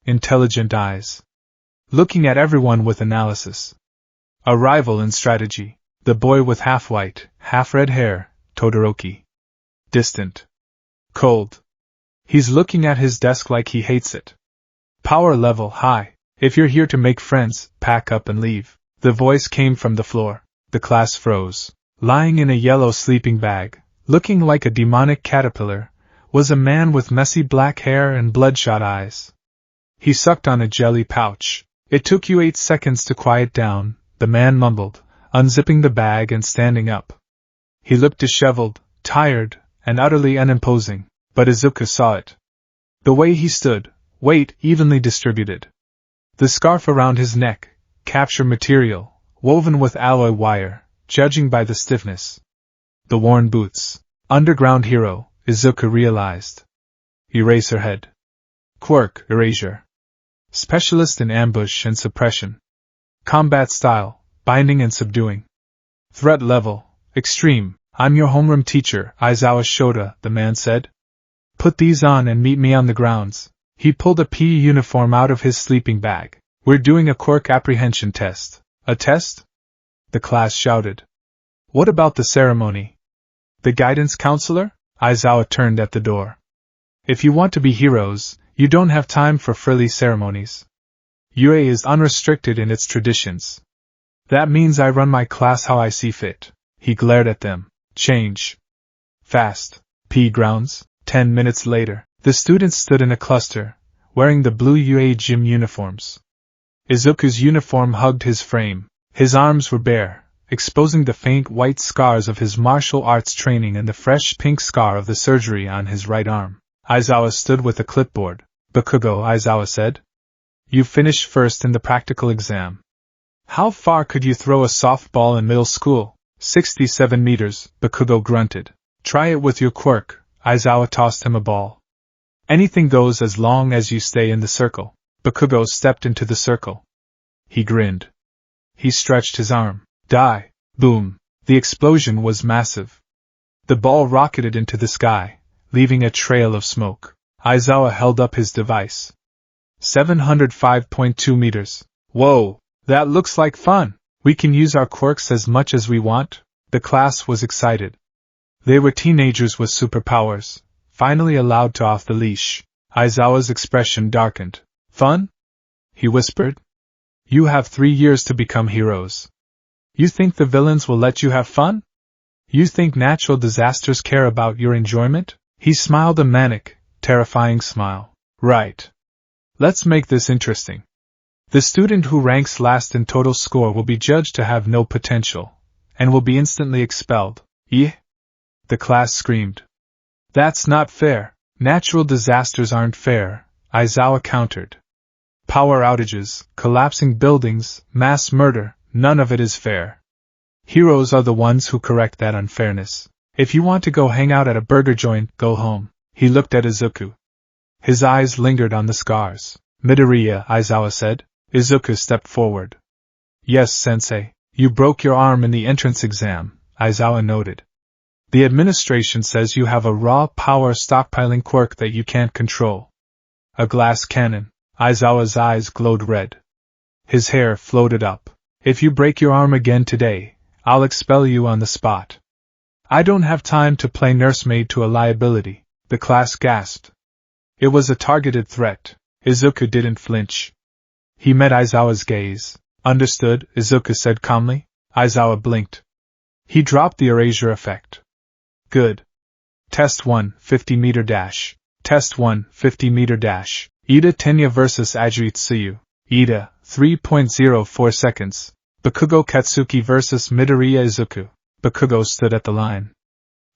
Intelligent eyes. Looking at everyone with analysis. A rival in strategy. The boy with half-white, half-red hair, Todoroki. Distant. Cold. He's looking at his desk like he hates it. Power level high. If you're here to make friends, pack up and leave. The voice came from the floor. The class froze. Lying in a yellow sleeping bag, looking like a demonic caterpillar, was a man with messy black hair and bloodshot eyes. He sucked on a jelly pouch. It took you 8 seconds to quiet down, the man mumbled, unzipping the bag and standing up. He looked disheveled, tired, and utterly unimposing. But Izuku saw it. The way he stood, weight evenly distributed. The scarf around his neck, capture material, woven with alloy wire, judging by the stiffness. The worn boots. Underground hero, Izuku realized. Eraserhead. Quirk, erasure. Specialist in ambush and suppression. Combat style, binding and subduing. Threat level, extreme. I'm your homeroom teacher, Aizawa Shota, the man said. Put these on and meet me on the grounds. He pulled a PE uniform out of his sleeping bag. We're doing a quirk apprehension test. A test? The class shouted. What about the ceremony? The guidance counselor? Aizawa turned at the door. If you want to be heroes, you don't have time for frilly ceremonies. UA is unrestricted in its traditions. That means I run my class how I see fit. He glared at them. Change. Fast. PE grounds. 10 minutes later, the students stood in a cluster, wearing the blue UA gym uniforms. Izuku's uniform hugged his frame. His arms were bare, exposing the faint white scars of his martial arts training and the fresh pink scar of the surgery on his right arm. Aizawa stood with a clipboard. Bakugo, Aizawa said. You finished first in the practical exam. How far could you throw a softball in middle school? 67 meters, Bakugo grunted. Try it with your quirk. Aizawa tossed him a ball. Anything goes as long as you stay in the circle. Bakugo stepped into the circle. He grinned. He stretched his arm. Die! Boom! The explosion was massive. The ball rocketed into the sky, leaving a trail of smoke. Aizawa held up his device. 705.2 meters. Whoa! That looks like fun! We can use our quirks as much as we want? The class was excited. They were teenagers with superpowers, finally allowed to off the leash. Aizawa's expression darkened. Fun? He whispered. You have 3 years to become heroes. You think the villains will let you have fun? You think natural disasters care about your enjoyment? He smiled a manic, terrifying smile. Right. Let's make this interesting. The student who ranks last in total score will be judged to have no potential, and will be instantly expelled. Eh? The class screamed. That's not fair. Natural disasters aren't fair, Aizawa countered. Power outages, collapsing buildings, mass murder, none of it is fair. Heroes are the ones who correct that unfairness. If you want to go hang out at a burger joint, go home. He looked at Izuku. His eyes lingered on the scars. Midoriya, Aizawa said. Izuku stepped forward. Yes, sensei. You broke your arm in the entrance exam, Aizawa noted. The administration says you have a raw power stockpiling quirk that you can't control. A glass cannon. Aizawa's eyes glowed red. His hair floated up. If you break your arm again today, I'll expel you on the spot. I don't have time to play nursemaid to a liability, the class gasped. It was a targeted threat. Izuku didn't flinch. He met Aizawa's gaze. Understood, Izuku said calmly. Aizawa blinked. He dropped the erasure effect. Good. Test 1, 50-meter dash. Test 1, 50-meter dash. Ida Tenya vs. Ajuitsuyu. Ida, 3.04 seconds. Bakugo Katsuki vs. Midoriya Izuku. Bakugo stood at the line.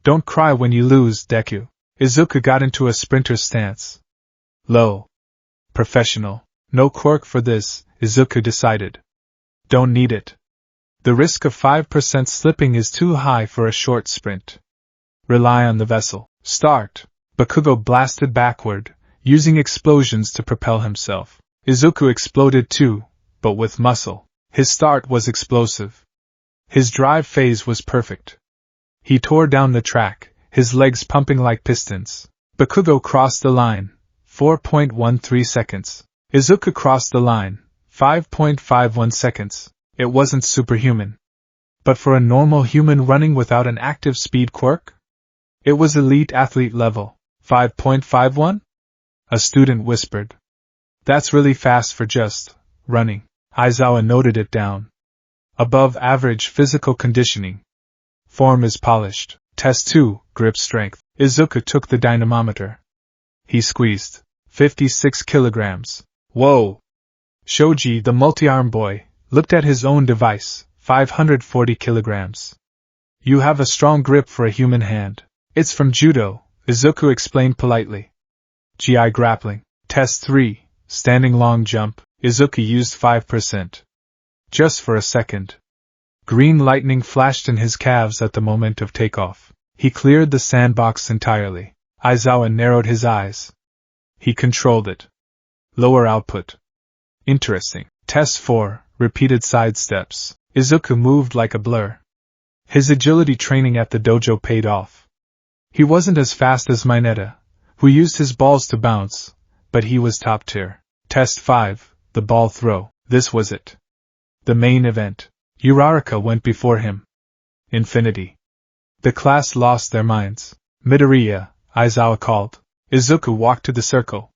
Don't cry when you lose, Deku. Izuku got into a sprinter's stance. Low. Professional. No quirk for this, Izuku decided. Don't need it. The risk of 5% slipping is too high for a short sprint. Rely on the vessel. Start. Bakugo blasted backward, using explosions to propel himself. Izuku exploded too, but with muscle. His start was explosive. His drive phase was perfect. He tore down the track, his legs pumping like pistons. Bakugo crossed the line, 4.13 seconds. Izuku crossed the line, 5.51 seconds. It wasn't superhuman. But for a normal human running without an active speed quirk? It was elite athlete level. 5.51? A student whispered. That's really fast for just running. Aizawa noted it down. Above average physical conditioning. Form is polished. Test 2, grip strength. Izuku took the dynamometer. He squeezed. 56 kilograms. Whoa! Shoji, the multi-arm boy, looked at his own device. 540 kilograms. You have a strong grip for a human hand. It's from judo, Izuku explained politely. GI grappling. Test 3, standing long jump. Izuku used 5%. Just for a second. Green lightning flashed in his calves at the moment of takeoff. He cleared the sandbox entirely. Aizawa narrowed his eyes. He controlled it. Lower output. Interesting. Test 4, repeated side steps. Izuku moved like a blur. His agility training at the dojo paid off. He wasn't as fast as Mineta, who used his balls to bounce, but he was top tier. Test 5, the ball throw. This was it. The main event. Uraraka went before him. Infinity. The class lost their minds. Midoriya, Aizawa called. Izuku walked to the circle.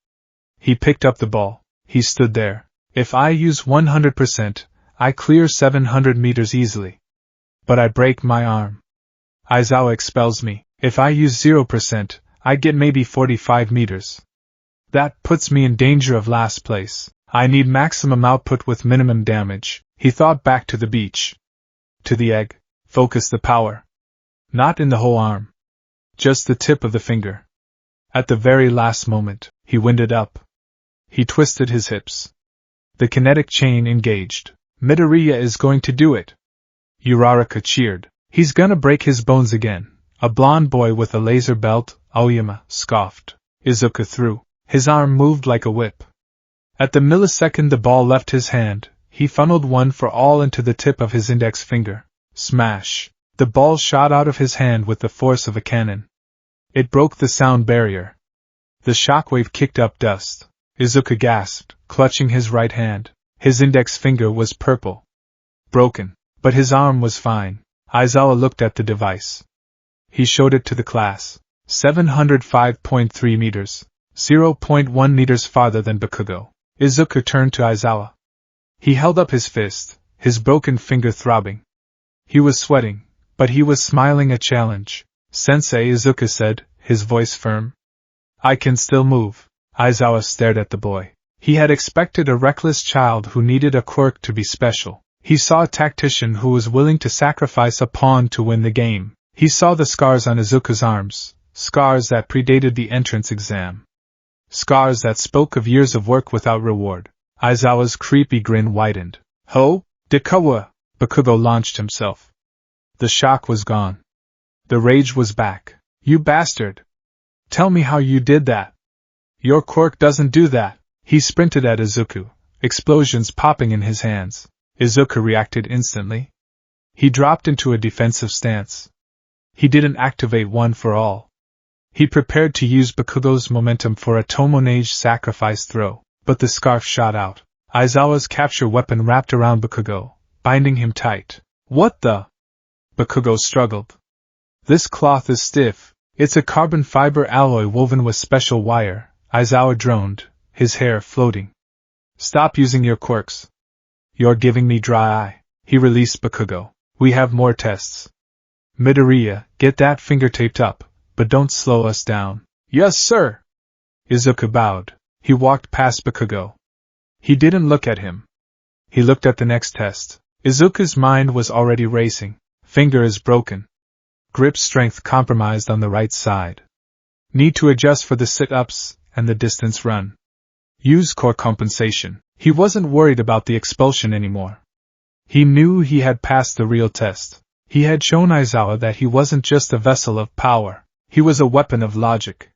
He picked up the ball. He stood there. If I use 100%, I clear 700 meters easily. But I break my arm. Aizawa expels me. If I use 0%, I get maybe 45 meters. That puts me in danger of last place. I need maximum output with minimum damage. He thought back to the beach. To the egg. Focus the power. Not in the whole arm. Just the tip of the finger. At the very last moment, he winded up. He twisted his hips. The kinetic chain engaged. Midoriya is going to do it. Uraraka cheered. He's gonna break his bones again. A blonde boy with a laser belt, Aoyama, scoffed. Izuku threw. His arm moved like a whip. At the millisecond the ball left his hand, he funneled one for all into the tip of his index finger. Smash! The ball shot out of his hand with the force of a cannon. It broke the sound barrier. The shockwave kicked up dust. Izuku gasped, clutching his right hand. His index finger was purple. Broken. But his arm was fine. Aizawa looked at the device. He showed it to the class. 705.3 meters. 0.1 meters farther than Bakugo. Izuku turned to Aizawa. He held up his fist, his broken finger throbbing. He was sweating, but he was smiling a challenge. Sensei, Izuku said, his voice firm. I can still move. Aizawa stared at the boy. He had expected a reckless child who needed a quirk to be special. He saw a tactician who was willing to sacrifice a pawn to win the game. He saw the scars on Izuku's arms, scars that predated the entrance exam. Scars that spoke of years of work without reward. Aizawa's creepy grin widened. Ho! Deku! Bakugo launched himself. The shock was gone. The rage was back. You bastard! Tell me how you did that! Your quirk doesn't do that! He sprinted at Izuku, explosions popping in his hands. Izuku reacted instantly. He dropped into a defensive stance. He didn't activate one for all. He prepared to use Bakugo's momentum for a Tomonage sacrifice throw, but the scarf shot out. Aizawa's capture weapon wrapped around Bakugo, binding him tight. What the? Bakugo struggled. This cloth is stiff. It's a carbon fiber alloy woven with special wire, Aizawa droned, his hair floating. Stop using your quirks. You're giving me dry eye. He released Bakugo. We have more tests. Midoriya, get that finger taped up, but don't slow us down. Yes, sir. Izuku bowed. He walked past Bakugo. He didn't look at him. He looked at the next test. Izuku's mind was already racing. Finger is broken. Grip strength compromised on the right side. Need to adjust for the sit-ups and the distance run. Use core compensation. He wasn't worried about the expulsion anymore. He knew he had passed the real test. He had shown Aizawa that he wasn't just a vessel of power. He was a weapon of logic.